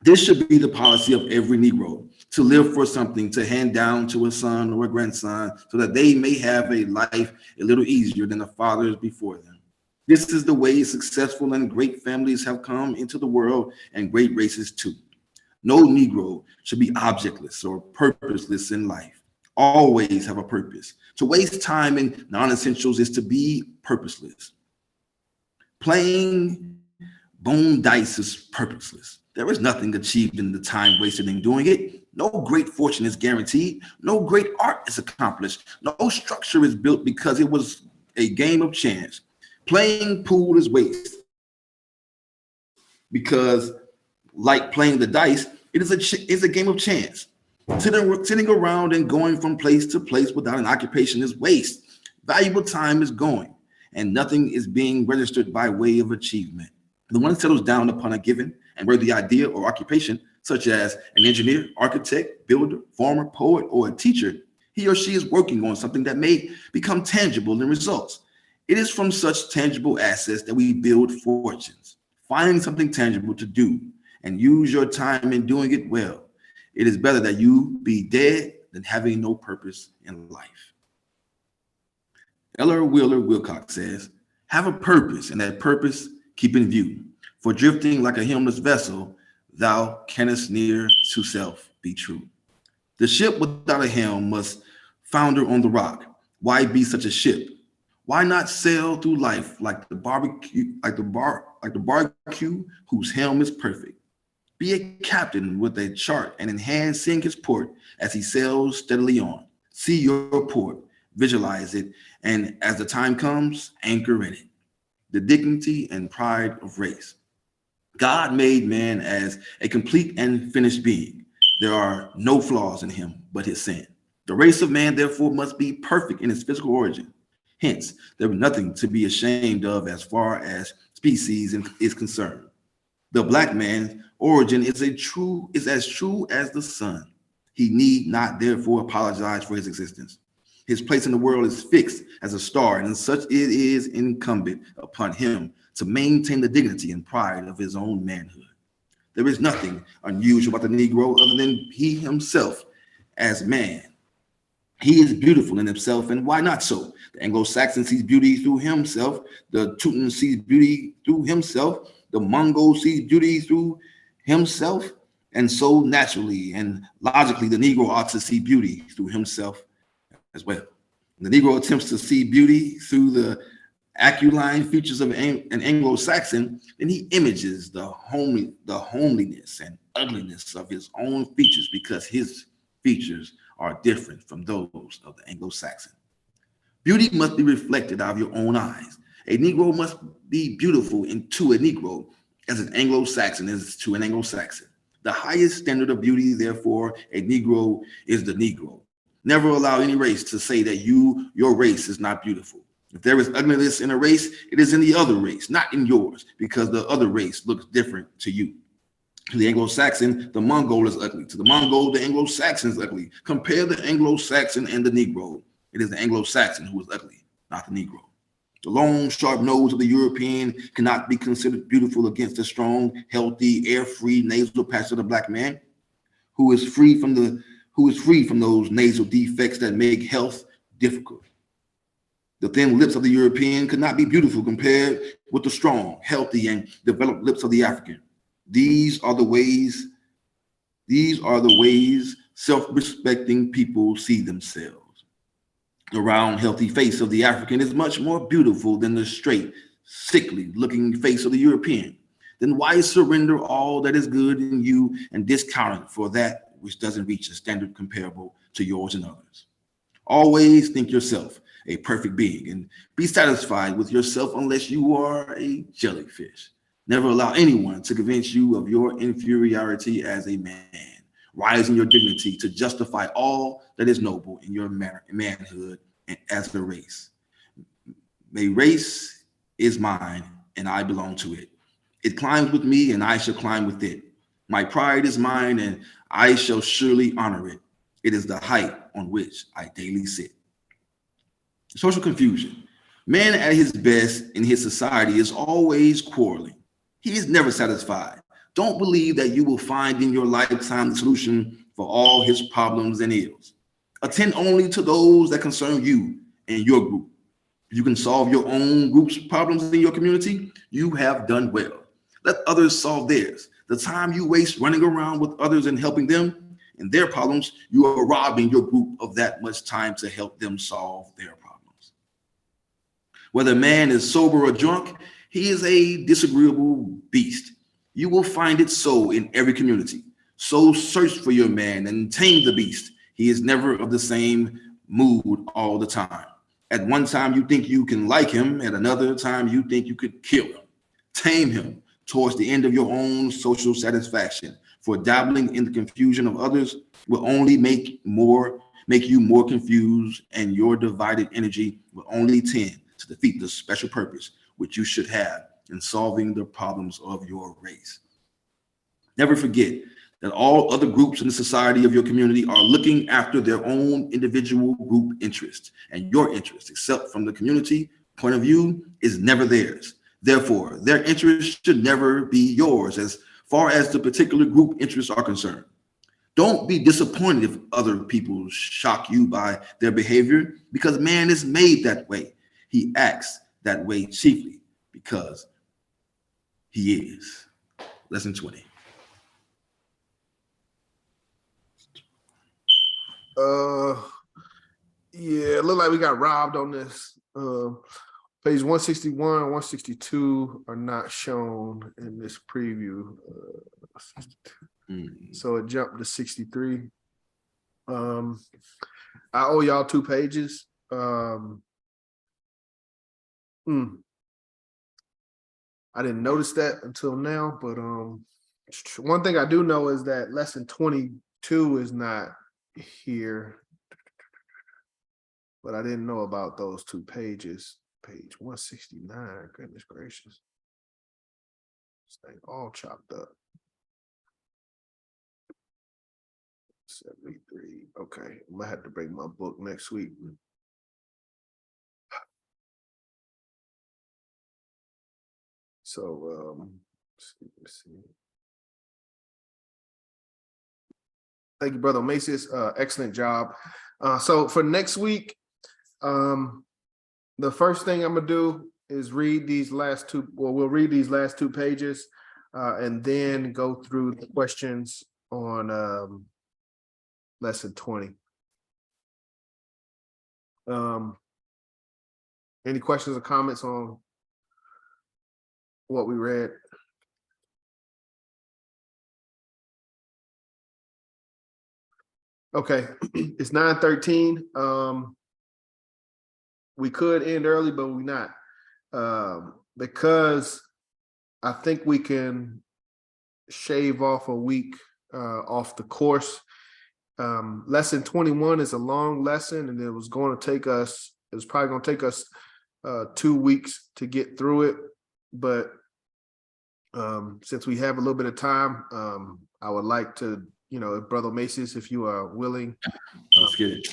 This should be the policy of every Negro, to live for something to hand down to a son or a grandson so that they may have a life a little easier than the fathers before them. This is the way successful and great families have come into the world, and great races too. No Negro should be objectless or purposeless in life. Always have a purpose. To waste time in non-essentials is to be purposeless. Playing Bone dice is purposeless. There is nothing achieved in the time wasted in doing it. No great fortune is guaranteed. No great art is accomplished. No structure is built because it was a game of chance. Playing pool is waste because, like playing the dice, it is a game of chance. Sitting around and going from place to place without an occupation is waste. Valuable time is going, and nothing is being registered by way of achievement. The one settles down upon a given and worthy idea or occupation, such as an engineer, architect, builder, farmer, poet, or a teacher. He or she is working on something that may become tangible in results. It is from such tangible assets that we build fortunes. Finding something tangible to do and use your time in doing it well. It is better that you be dead than having no purpose in life. Eller Wheeler Wilcox says, have a purpose, and that purpose keep in view. For drifting like a helmless vessel, thou canst near to self be true. The ship without a helm must founder on the rock. Why be such a ship? Why not sail through life like the barbecue whose helm is perfect? Be a captain with a chart and in hand sing his port as he sails steadily on. See your port, visualize it, and as the time comes, anchor in it. The dignity and pride of race. God made man as a complete and finished being. There are no flaws in him but his sin. The race of man, therefore, must be perfect in its physical origin. Hence, there is nothing to be ashamed of as far as species is concerned. The black man's origin is as true as the sun. He need not therefore apologize for his existence. His place in the world is fixed as a star, and as such it is incumbent upon him to maintain the dignity and pride of his own manhood. There is nothing unusual about the Negro other than he himself as man. He is beautiful in himself, and why not so? The Anglo-Saxon sees beauty through himself. The Teuton sees beauty through himself. The Mongol sees beauty through himself. And so naturally and logically, the Negro ought to see beauty through himself as well. The Negro attempts to see beauty through the aquiline features of an Anglo-Saxon, then he images the homeliness and ugliness of his own features because his features are different from those of the Anglo-Saxon. Beauty must be reflected out of your own eyes. A Negro must be beautiful to a Negro as an Anglo-Saxon is to an Anglo-Saxon. The highest standard of beauty, therefore, a Negro is the Negro. Never allow any race to say that your race is not beautiful. If there is ugliness in a race, it is in the other race, not in yours, because the other race looks different to you. To the Anglo-Saxon, the Mongol is ugly. To the Mongol, the Anglo-Saxon is ugly. Compare the Anglo-Saxon and the Negro. It is the Anglo-Saxon who is ugly, not the Negro. The long, sharp nose of the European cannot be considered beautiful against the strong, healthy, air-free nasal passage of the black man, who is free from those nasal defects that make health difficult. The thin lips of the European could not be beautiful compared with the strong, healthy, and developed lips of the African. These are the ways self-respecting people see themselves. The round, healthy face of the African is much more beautiful than the straight, sickly-looking face of the European. Then why surrender all that is good in you and discount it for that which doesn't reach a standard comparable to yours and others? Always think yourself a perfect being and be satisfied with yourself unless you are a jellyfish. Never allow anyone to convince you of your inferiority as a man. Rise in your dignity to justify all that is noble in your manhood and as a race. My race is mine and I belong to it. It climbs with me and I shall climb with it. My pride is mine and I shall surely honor it. It is the height on which I daily sit. Social confusion. Man at his best in his society is always quarreling. He is never satisfied. Don't believe that you will find in your lifetime the solution for all his problems and ills. Attend only to those that concern you and your group. If you can solve your own group's problems in your community, you have done well. Let others solve theirs. The time you waste running around with others and helping them and their problems, you are robbing your group of that much time to help them solve their problems. Whether a man is sober or drunk, He is a disagreeable beast. You will find it so in every community. So search for your man and tame the beast. He is never of the same mood all the time. At one time, you think you can like him. At another time, you think you could kill him. Tame him towards the end of your own social satisfaction. For dabbling in the confusion of others will only make you more confused, and your divided energy will only tend to defeat the special purpose which you should have in solving the problems of your race. Never forget that all other groups in the society of your community are looking after their own individual group interests, and your interest, except from the community point of view, is never theirs. Therefore, their interests should never be yours as far as the particular group interests are concerned. Don't be disappointed if other people shock you by their behavior, because man is made that way. He acts that way chiefly because he is. Lesson 20. Yeah, it looked like we got robbed on this. Page 161, 162 are not shown in this preview. So it jumped to 63. I owe y'all 2 pages. I didn't notice that until now, but one thing I do know is that lesson 22 is not here, but I didn't know about those 2 pages. Page 169, goodness gracious. This thing all chopped up. 73, okay, I'm gonna have to bring my book next week. So, let's see. Thank you, Brother Macias. Excellent job. So for next week, the first thing I'm gonna do is read these last 2. Well, we'll read these last 2 pages, and then go through the questions on lesson 20. Any questions or comments on what we read? Okay, it's 9:13. We could end early, but we're not, because I think we can shave off a week off the course. Lesson 21 is a long lesson, and it was probably going to take us 2 weeks to get through it. But since we have a little bit of time, I would like to, if Brother Macias, if you are willing, Let's get it.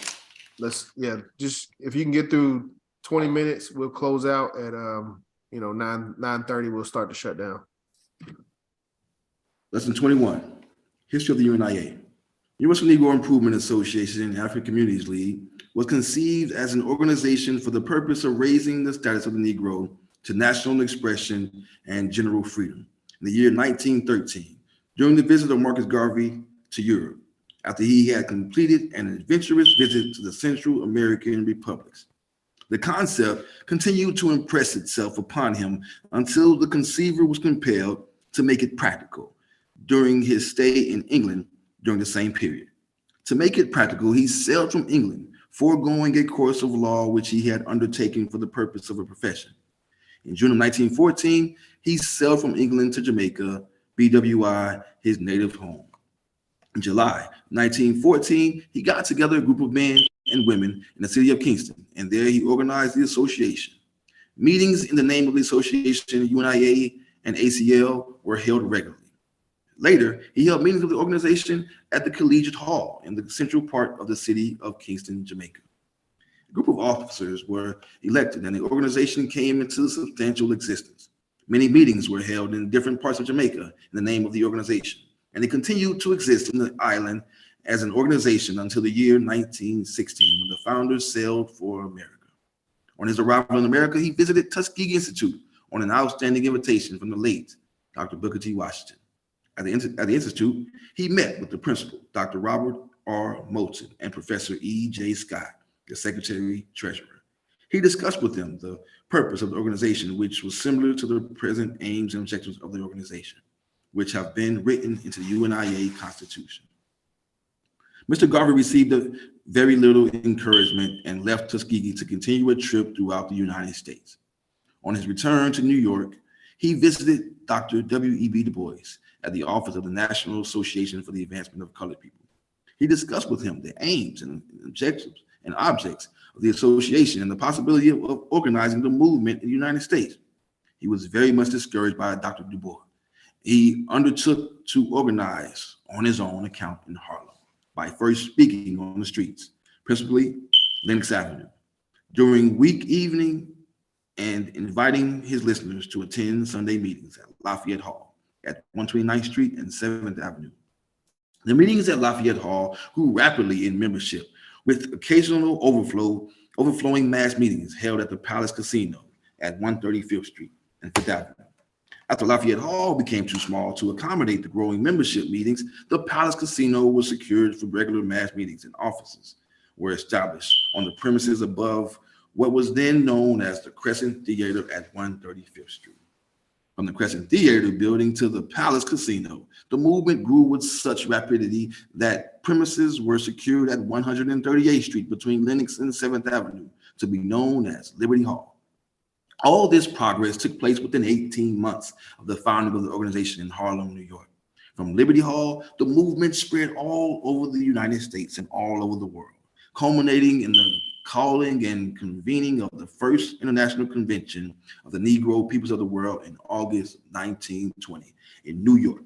Just if you can get through 20 minutes, we'll close out at 9:30. We'll start to shut down. Lesson 21, History of the UNIA. Universal Negro Improvement Association and African Communities League was conceived as an organization for the purpose of raising the status of the Negro to national expression and general freedom in the year 1913, during the visit of Marcus Garvey to Europe, after he had completed an adventurous visit to the Central American republics. The concept continued to impress itself upon him until the conceiver was compelled to make it practical during his stay in England during the same period. To make it practical, he sailed from England, foregoing a course of law which he had undertaken for the purpose of a profession. In June of 1914, he sailed from England to Jamaica, BWI, his native home. In July 1914, he got together a group of men and women in the city of Kingston, and there he organized the association. Meetings in the name of the association, UNIA and ACL, were held regularly. Later, he held meetings of the organization at the Collegiate Hall in the central part of the city of Kingston, Jamaica. A group of officers were elected, and the organization came into substantial existence. Many meetings were held in different parts of Jamaica in the name of the organization, and it continued to exist in the island as an organization until the year 1916, when the founders sailed for America. On his arrival in America, he visited Tuskegee Institute on an outstanding invitation from the late Dr. Booker T. Washington. At the Institute, he met with the principal, Dr. Robert R. Moulton, and Professor E. J. Scott, the secretary treasurer. He discussed with them the purpose of the organization, which was similar to the present aims and objectives of the organization, which have been written into the UNIA Constitution. Mr. Garvey received very little encouragement and left Tuskegee to continue a trip throughout the United States. On his return to New York, he visited Dr. W.E.B. Du Bois at the office of the National Association for the Advancement of Colored People. He discussed with him the aims and objectives and objects of the association and the possibility of organizing the movement in the United States. He was very much discouraged by Dr. Du Bois. He undertook to organize on his own account in Harlem by first speaking on the streets, principally Lenox Avenue, during week evening and inviting his listeners to attend Sunday meetings at Lafayette Hall at 129th Street and 7th Avenue. The meetings at Lafayette Hall grew rapidly in membership, with occasional overflowing mass meetings held at the Palace Casino at 135th Street and 5th Avenue. After Lafayette Hall became too small to accommodate the growing membership meetings, the Palace Casino was secured for regular mass meetings, and offices were established on the premises above what was then known as the Crescent Theater at 135th Street. From the Crescent Theater building to the Palace Casino, the movement grew with such rapidity that premises were secured at 138th Street between Lenox and 7th Avenue to be known as Liberty Hall. All this progress took place within 18 months of the founding of the organization in Harlem, New York. From Liberty Hall, the movement spread all over the United States and all over the world, culminating in the calling and convening of the first International Convention of the Negro Peoples of the World in August 1920 in New York.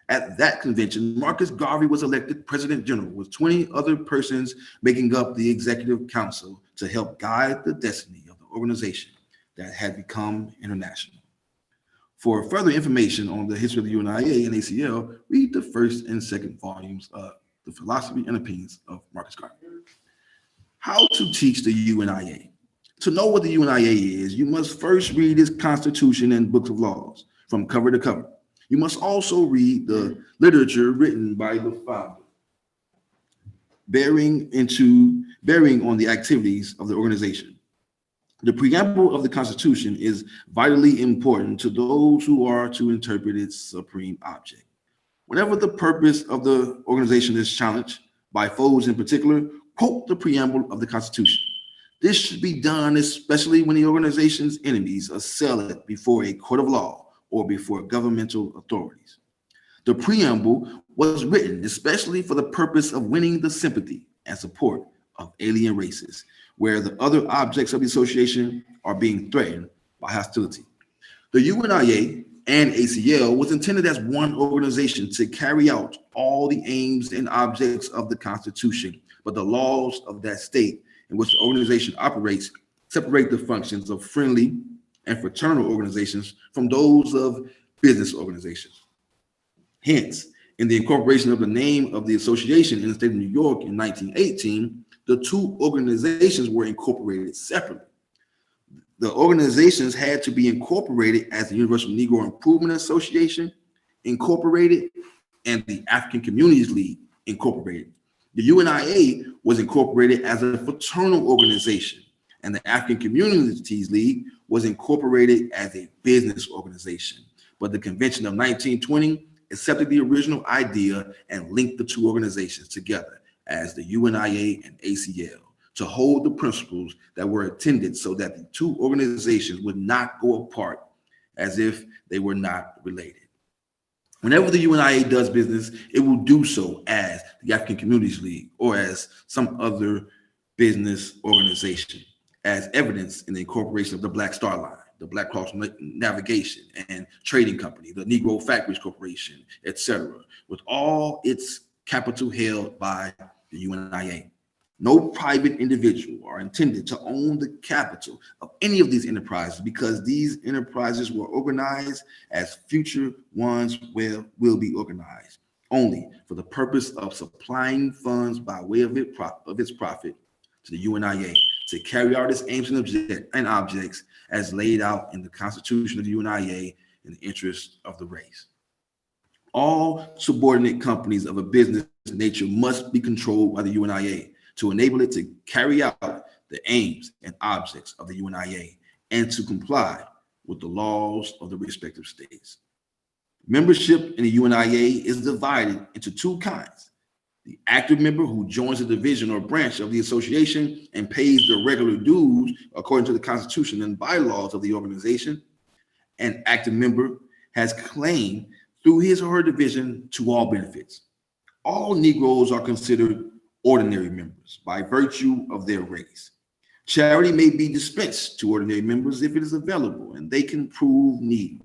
At that convention, Marcus Garvey was elected President General, with 20 other persons making up the Executive Council to help guide the destiny of the organization that had become international. For further information on the history of the UNIA and ACL, read the first and second volumes of The Philosophy and Opinions of Marcus Garvey. How to teach the UNIA. To know what the UNIA is, you must first read its constitution and books of laws from cover to cover. You must also read the literature written by the founder, bearing on the activities of the organization. The preamble of the Constitution is vitally important to those who are to interpret its supreme object. Whenever the purpose of the organization is challenged by foes in particular, quote the preamble of the Constitution. This should be done especially when the organization's enemies assail it before a court of law or before governmental authorities. The preamble was written especially for the purpose of winning the sympathy and support of alien races, where the other objects of the association are being threatened by hostility. The UNIA and ACL was intended as one organization to carry out all the aims and objects of the Constitution, but the laws of that state in which the organization operates separate the functions of friendly and fraternal organizations from those of business organizations. Hence, in the incorporation of the name of the association in the state of New York in 1918, the two organizations were incorporated separately. The organizations had to be incorporated as the Universal Negro Improvement Association, Incorporated, and the African Communities League, Incorporated. The UNIA was incorporated as a fraternal organization, and the African Communities League was incorporated as a business organization. But the convention of 1920 accepted the original idea and linked the two organizations together as the UNIA and ACL to hold the principles that were intended so that the two organizations would not go apart as if they were not related. Whenever the UNIA does business, it will do so as the African Communities League or as some other business organization, as evidenced in the incorporation of the Black Star Line, the Black Cross Navigation and Trading Company, the Negro Factories Corporation, etc., with all its capital held by the UNIA. No private individual are intended to own the capital of any of these enterprises because these enterprises were organized as future ones will be organized only for the purpose of supplying funds by way of its profit to the UNIA to carry out its aims and objects as laid out in the Constitution of the UNIA in the interest of the race. All subordinate companies of a business nature must be controlled by the UNIA to enable it to carry out the aims and objects of the UNIA, and to comply with the laws of the respective states. Membership in the UNIA is divided into two kinds: the active member, who joins a division or branch of the association and pays the regular dues according to the Constitution and bylaws of the organization. An active member has claim through his or her division to all benefits. All Negroes are considered ordinary members by virtue of their race. Charity may be dispensed to ordinary members if it is available and they can prove need.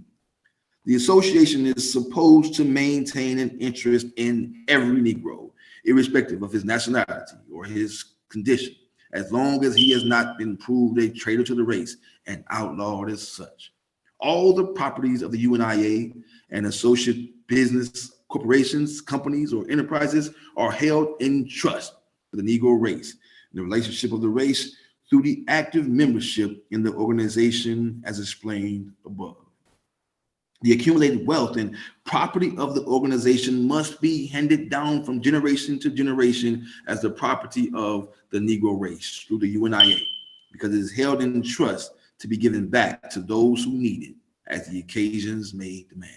The association is supposed to maintain an interest in every Negro, irrespective of his nationality or his condition, as long as he has not been proved a traitor to the race and outlawed as such. All the properties of the UNIA and associate business corporations, companies, or enterprises are held in trust for the Negro race, the relationship of the race through the active membership in the organization as explained above. The accumulated wealth and property of the organization must be handed down from generation to generation as the property of the Negro race through the UNIA, because it is held in trust to be given back to those who need it as the occasions may demand.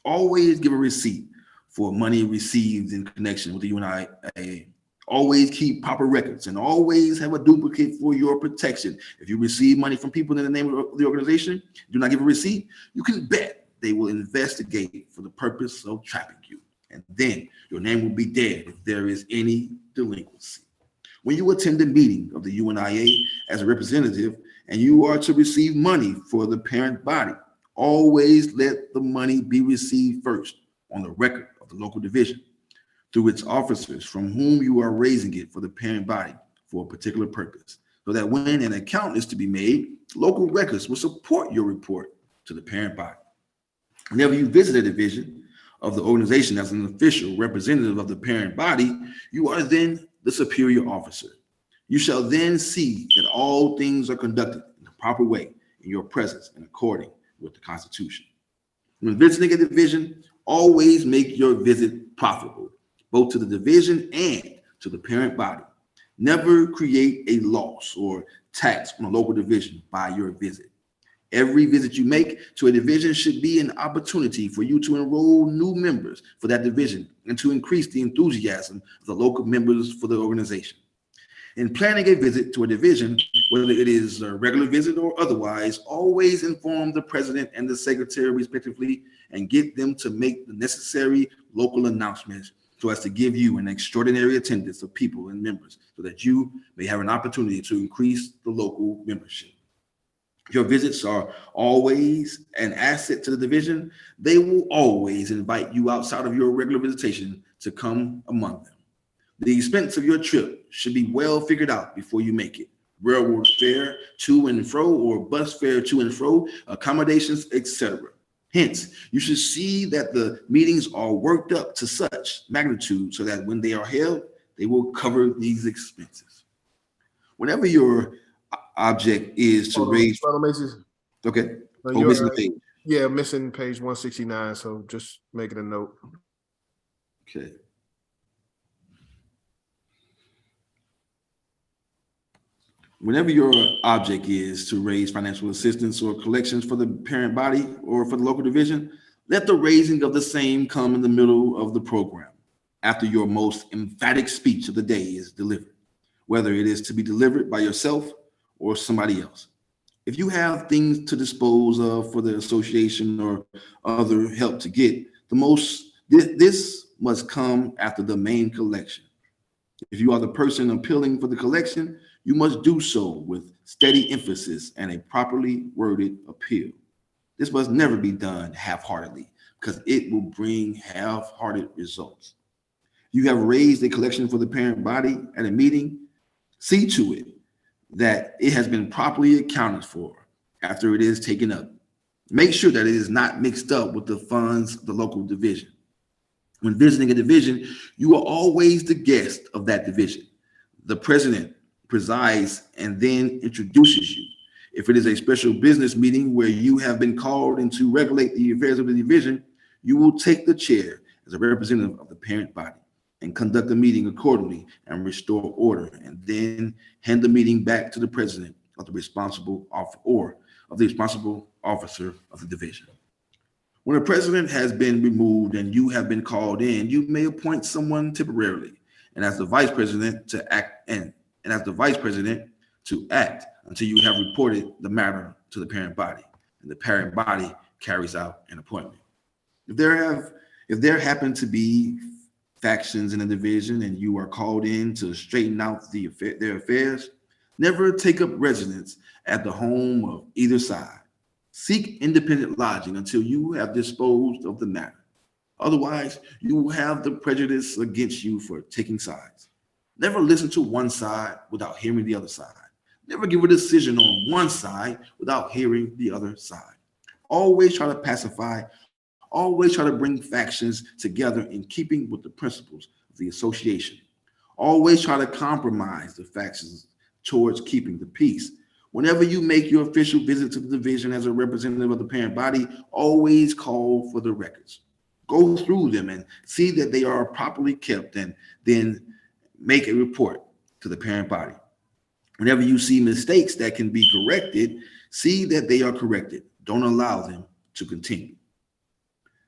Always give a receipt for money received in connection with the UNIA. Always keep proper records and always have a duplicate for your protection. If you receive money from people in the name of the organization, do not give a receipt, you can bet they will investigate for the purpose of trapping you. And then your name will be dead if there is any delinquency. When you attend a meeting of the UNIA as a representative and you are to receive money for the parent body, always let the money be received first on the record of the local division through its officers from whom you are raising it for the parent body for a particular purpose, so that when an account is to be made, local records will support your report to the parent body. Whenever you visit a division of the organization as an official representative of the parent body, you are then the superior officer. You shall then see that all things are conducted in the proper way in your presence and according with the Constitution. When visiting a division, always make your visit profitable, both to the division and to the parent body. Never create a loss or tax on a local division by your visit. Every visit you make to a division should be an opportunity for you to enroll new members for that division and to increase the enthusiasm of the local members for the organization. In planning a visit to a division, whether it is a regular visit or otherwise, always inform the president and the secretary respectively and get them to make the necessary local announcements so as to give you an extraordinary attendance of people and members so that you may have an opportunity to increase the local membership. Your visits are always an asset to the division. They will always invite you outside of your regular visitation to come among them. The expense of your trip should be well figured out before you make it. Railroad fare to and fro or bus fare to and fro, accommodations, etc. Hence, you should see that the meetings are worked up to such magnitude so that when they are held, they will cover these expenses. Whenever your object is to raise. Okay. No, yeah, missing page 169. So just making a note. Okay. Whenever your object is to raise financial assistance or collections for the parent body or for the local division, let the raising of the same come in the middle of the program, after your most emphatic speech of the day is delivered, whether it is to be delivered by yourself or somebody else. If you have things to dispose of for the association or other help to get, this must come after the main collection. If you are the person appealing for the collection, you must do so with steady emphasis and a properly worded appeal. This must never be done half-heartedly because it will bring half-hearted results. You have raised a collection for the parent body at a meeting, see to it that it has been properly accounted for after it is taken up. Make sure that it is not mixed up with the funds of the local division. When visiting a division, you are always the guest of that division. The president presides and then introduces you. If it is a special business meeting where you have been called in to regulate the affairs of the division, you will take the chair as a representative of the parent body. and conduct the meeting accordingly and restore order, and then hand the meeting back to the president of the responsible officer of the division. When a president has been removed and you have been called in, you may appoint someone temporarily and as the vice president to act until you have reported the matter to the parent body, and the parent body carries out an appointment. If there happen to be factions in a division and you are called in to straighten out their affairs, never take up residence at the home of either side. Seek independent lodging until you have disposed of the matter. Otherwise, you will have the prejudice against you for taking sides. Never listen to one side without hearing the other side. Never give a decision on one side without hearing the other side. Always try to pacify. Always try to bring factions together in keeping with the principles of the association. Always try to compromise the factions towards keeping the peace. Whenever you make your official visit to the division as a representative of the parent body, always call for the records. Go through them and see that they are properly kept, and then make a report to the parent body. Whenever you see mistakes that can be corrected, see that they are corrected. Don't allow them to continue.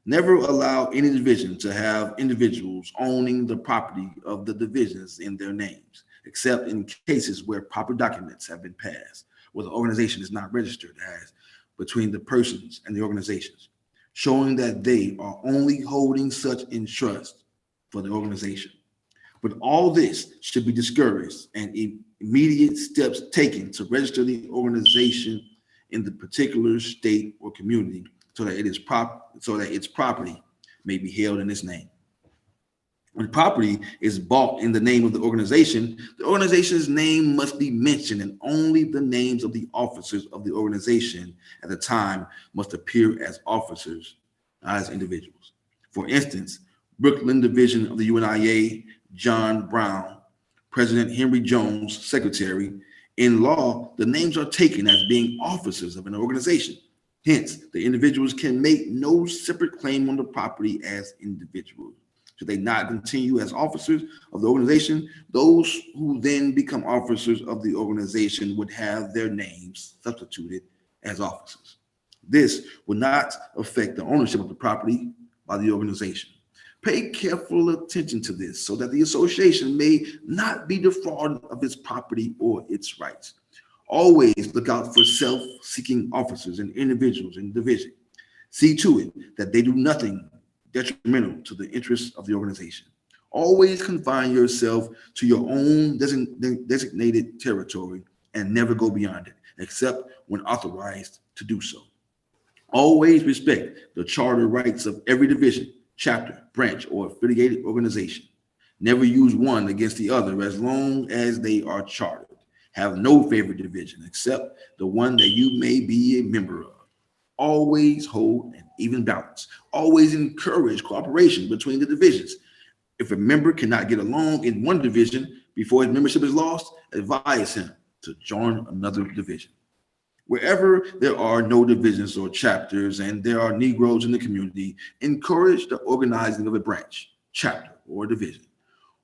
Never allow any division to have individuals owning the property of the divisions in their names, except in cases where proper documents have been passed, where the organization is not registered as between the persons and the organizations, showing that they are only holding such in trust for the organization. But all this should be discouraged and immediate steps taken to register the organization in the particular state or community so that its property may be held in its name. When property is bought in the name of the organization's name must be mentioned, and only the names of the officers of the organization at the time must appear as officers, not as individuals. For instance, Brooklyn Division of the UNIA, John Brown, President Henry Jones, Secretary. In law, the names are taken as being officers of an organization. Hence, the individuals can make no separate claim on the property as individuals. Should they not continue as officers of the organization, those who then become officers of the organization would have their names substituted as officers. This would not affect the ownership of the property by the organization. Pay careful attention to this so that the association may not be defrauded of its property or its rights. Always look out for self-seeking officers and individuals in the division. See to it that they do nothing detrimental to the interests of the organization. Always confine yourself to your own designated territory and never go beyond it, except when authorized to do so. Always respect the charter rights of every division, chapter, branch, or affiliated organization. Never use one against the other as long as they are chartered. Have no favorite division except the one that you may be a member of. Always hold an even balance. Always encourage cooperation between the divisions. If a member cannot get along in one division before his membership is lost, advise him to join another division. Wherever there are no divisions or chapters and there are Negroes in the community, encourage the organizing of a branch, chapter, or division.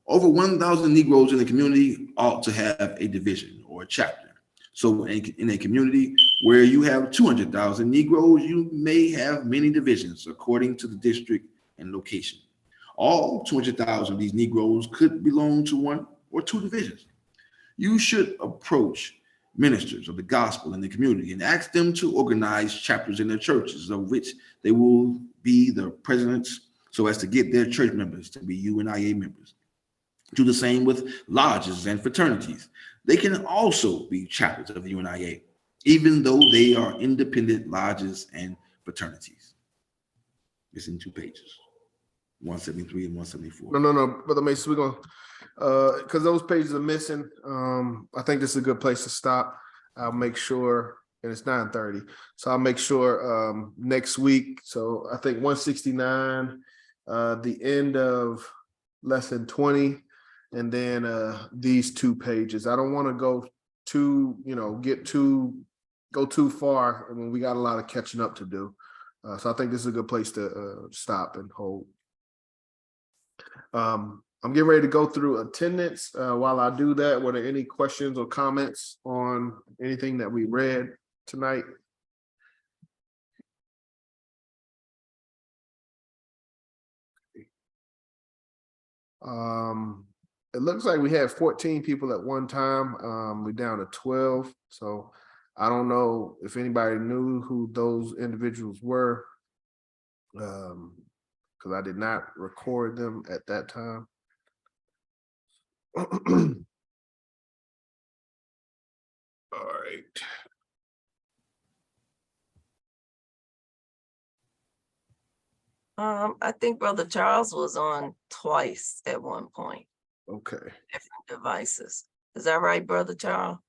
Over 1,000 Negroes in the community ought to have a division or a chapter. So in a community where you have 200,000 Negroes, you may have many divisions according to the district and location. All 200,000 of these Negroes could belong to one or two divisions. You should approach ministers of the gospel in the community and ask them to organize chapters in their churches, of which they will be the presidents, so as to get their church members to be UNIA members. Do the same with lodges and fraternities. They can also be chapters of the UNIA, even though they are independent lodges and fraternities. It's in 2 pages, 173 and 174. No, Brother Mason, we're gonna, because those pages are missing. I think this is a good place to stop. I'll make sure, and it's 9:30, so I'll make sure next week. So I think 169, the end of lesson 20, and then these 2 pages. I don't want to go too, go too far when we got a lot of catching up to do. So I think this is a good place to stop and hold. I'm getting ready to go through attendance. While I do that, were there any questions or comments on anything that we read tonight? It looks like we had 14 people at one time. We're down to 12. So I don't know if anybody knew who those individuals were. Because I did not record them at that time. All right. I think Brother Charles was on twice at one point, Okay. different devices. Is that right, Brother Charles?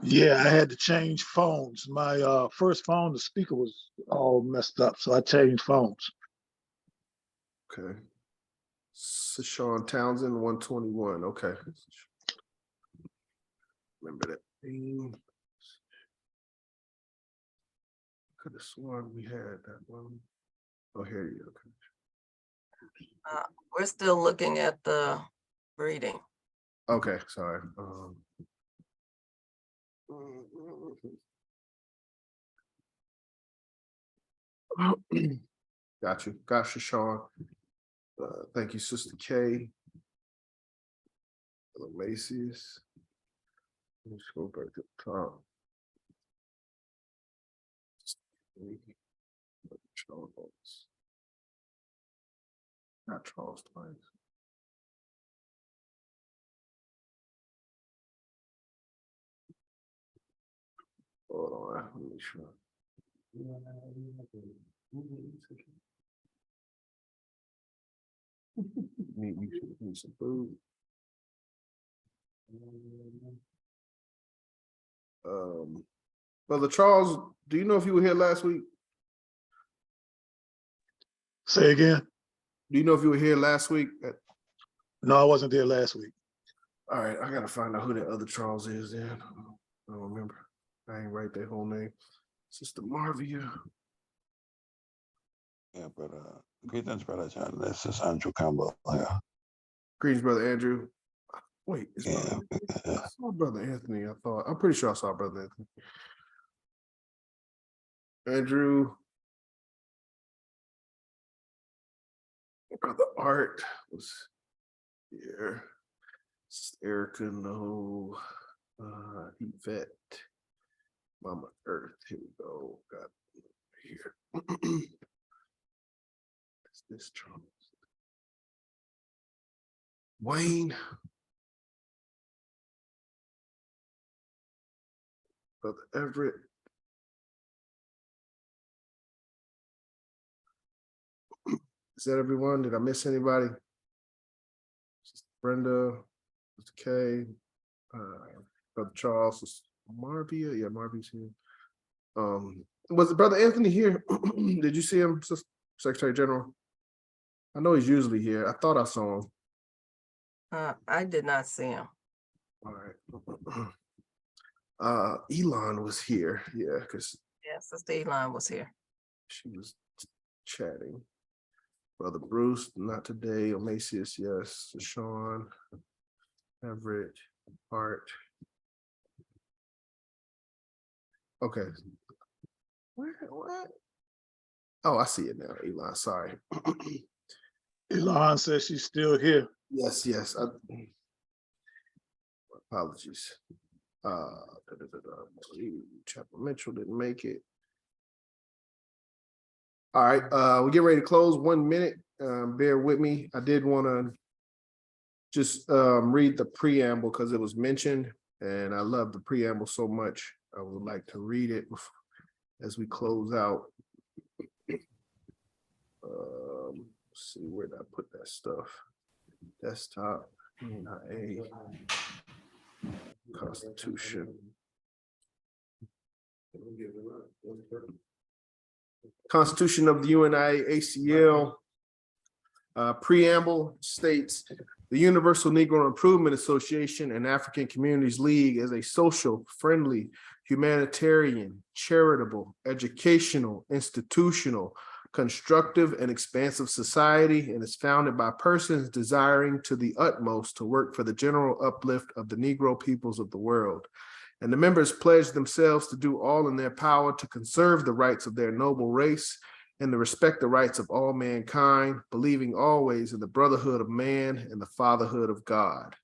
Yeah, I had to change phones. My first phone, the speaker was all messed up, so I changed phones. Okay. Sean Townsend, 121. Okay. Remember that name. Could have sworn we had that one. Oh, here you go. We're still looking at the reading. Okay, sorry. Got you. Gotcha, Sean. Thank you, Sister K. Macy's. Let's go back to the top. Not Charles twice. Hold on, let me make sure. Need some food. Brother Charles, do you know if you were here last week? Say again? Do you know if you were here last week? No, I wasn't there last week. All right, I gotta find out who that other Charles is then. I don't remember. I ain't write their whole name. Sister Marvia. Yeah, brother. Greetings, brother John. This is Andrew Campbell. Yeah. Greetings, Brother Andrew. Wait, it's Yeah. I saw Brother Anthony. I'm pretty sure I saw Brother Anthony. Andrew. Brother Art was here. Erica, no. Yvette. Mama Earth. Here we go. Got here. This Charles. Wayne. Brother Everett. Is that everyone? Did I miss anybody? Sister Brenda, Mr. K, Brother Charles, Marvia. Yeah, Marvia's here. Was Brother Anthony here? Did you see him, Secretary General? I know he's usually here. I thought I saw him. I did not see him. All right. Elon was here. Yeah, because Yes, Sister Elon was here. she was chatting. Brother Bruce, not today. Omasius, yes. Sean, Everett, Hart. Okay. What? Oh, I see it now, Elon. Sorry. Elon says she's still here. Yes. Apologies. Chapel Mitchell didn't make it. All right, we get ready to close. 1 minute. Bear with me. I did want to just read the preamble because it was mentioned, and I love the preamble so much. I would like to read it as we close out. Let's see, where did I put that stuff? Desktop, UNIA, Constitution. Constitution of the UNIA-ACL. Preamble states the Universal Negro Improvement Association and African Communities League is a social, friendly, humanitarian, charitable, educational, institutional, constructive and expansive society, and is founded by persons desiring to the utmost to work for the general uplift of the Negro peoples of the world. And the members pledge themselves to do all in their power to conserve the rights of their noble race and to respect the rights of all mankind, believing always in the brotherhood of man and the fatherhood of God.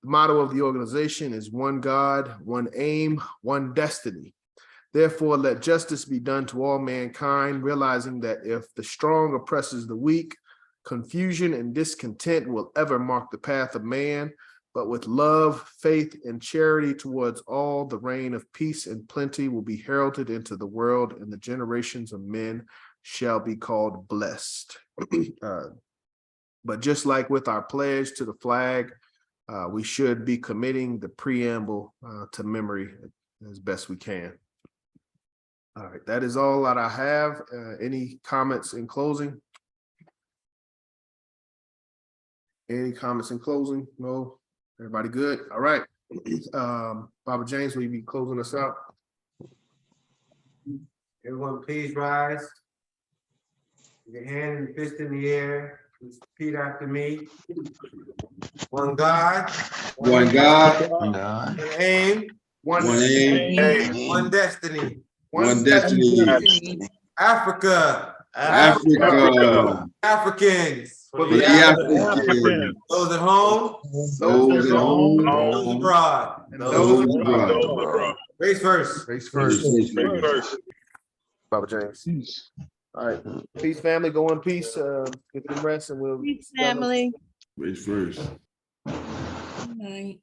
The motto of the organization is one God, one aim, one destiny. Therefore, let justice be done to all mankind, realizing that if the strong oppresses the weak, confusion and discontent will ever mark the path of man, but with love, faith, and charity towards all, the reign of peace and plenty will be heralded into the world, and the generations of men shall be called blessed. But just like with our pledge to the flag, we should be committing the preamble to memory as best we can. All right, that is all that I have. Any comments in closing? Any comments in closing? No? Everybody good? All right. Baba James, will you be closing us out? Everyone, please rise. Your hand and fist in the air. Please repeat after me. One God. One God, One aim. one aim, One destiny. one destiny. Africa. Africa, Africans. for the Africans, Those at home. those at home, Those abroad. And those those abroad. Race first. race first. Baba James. Peace. All right. Peace, family. Go in peace. Get some rest and we'll. Thanks, family. Race first. Good night.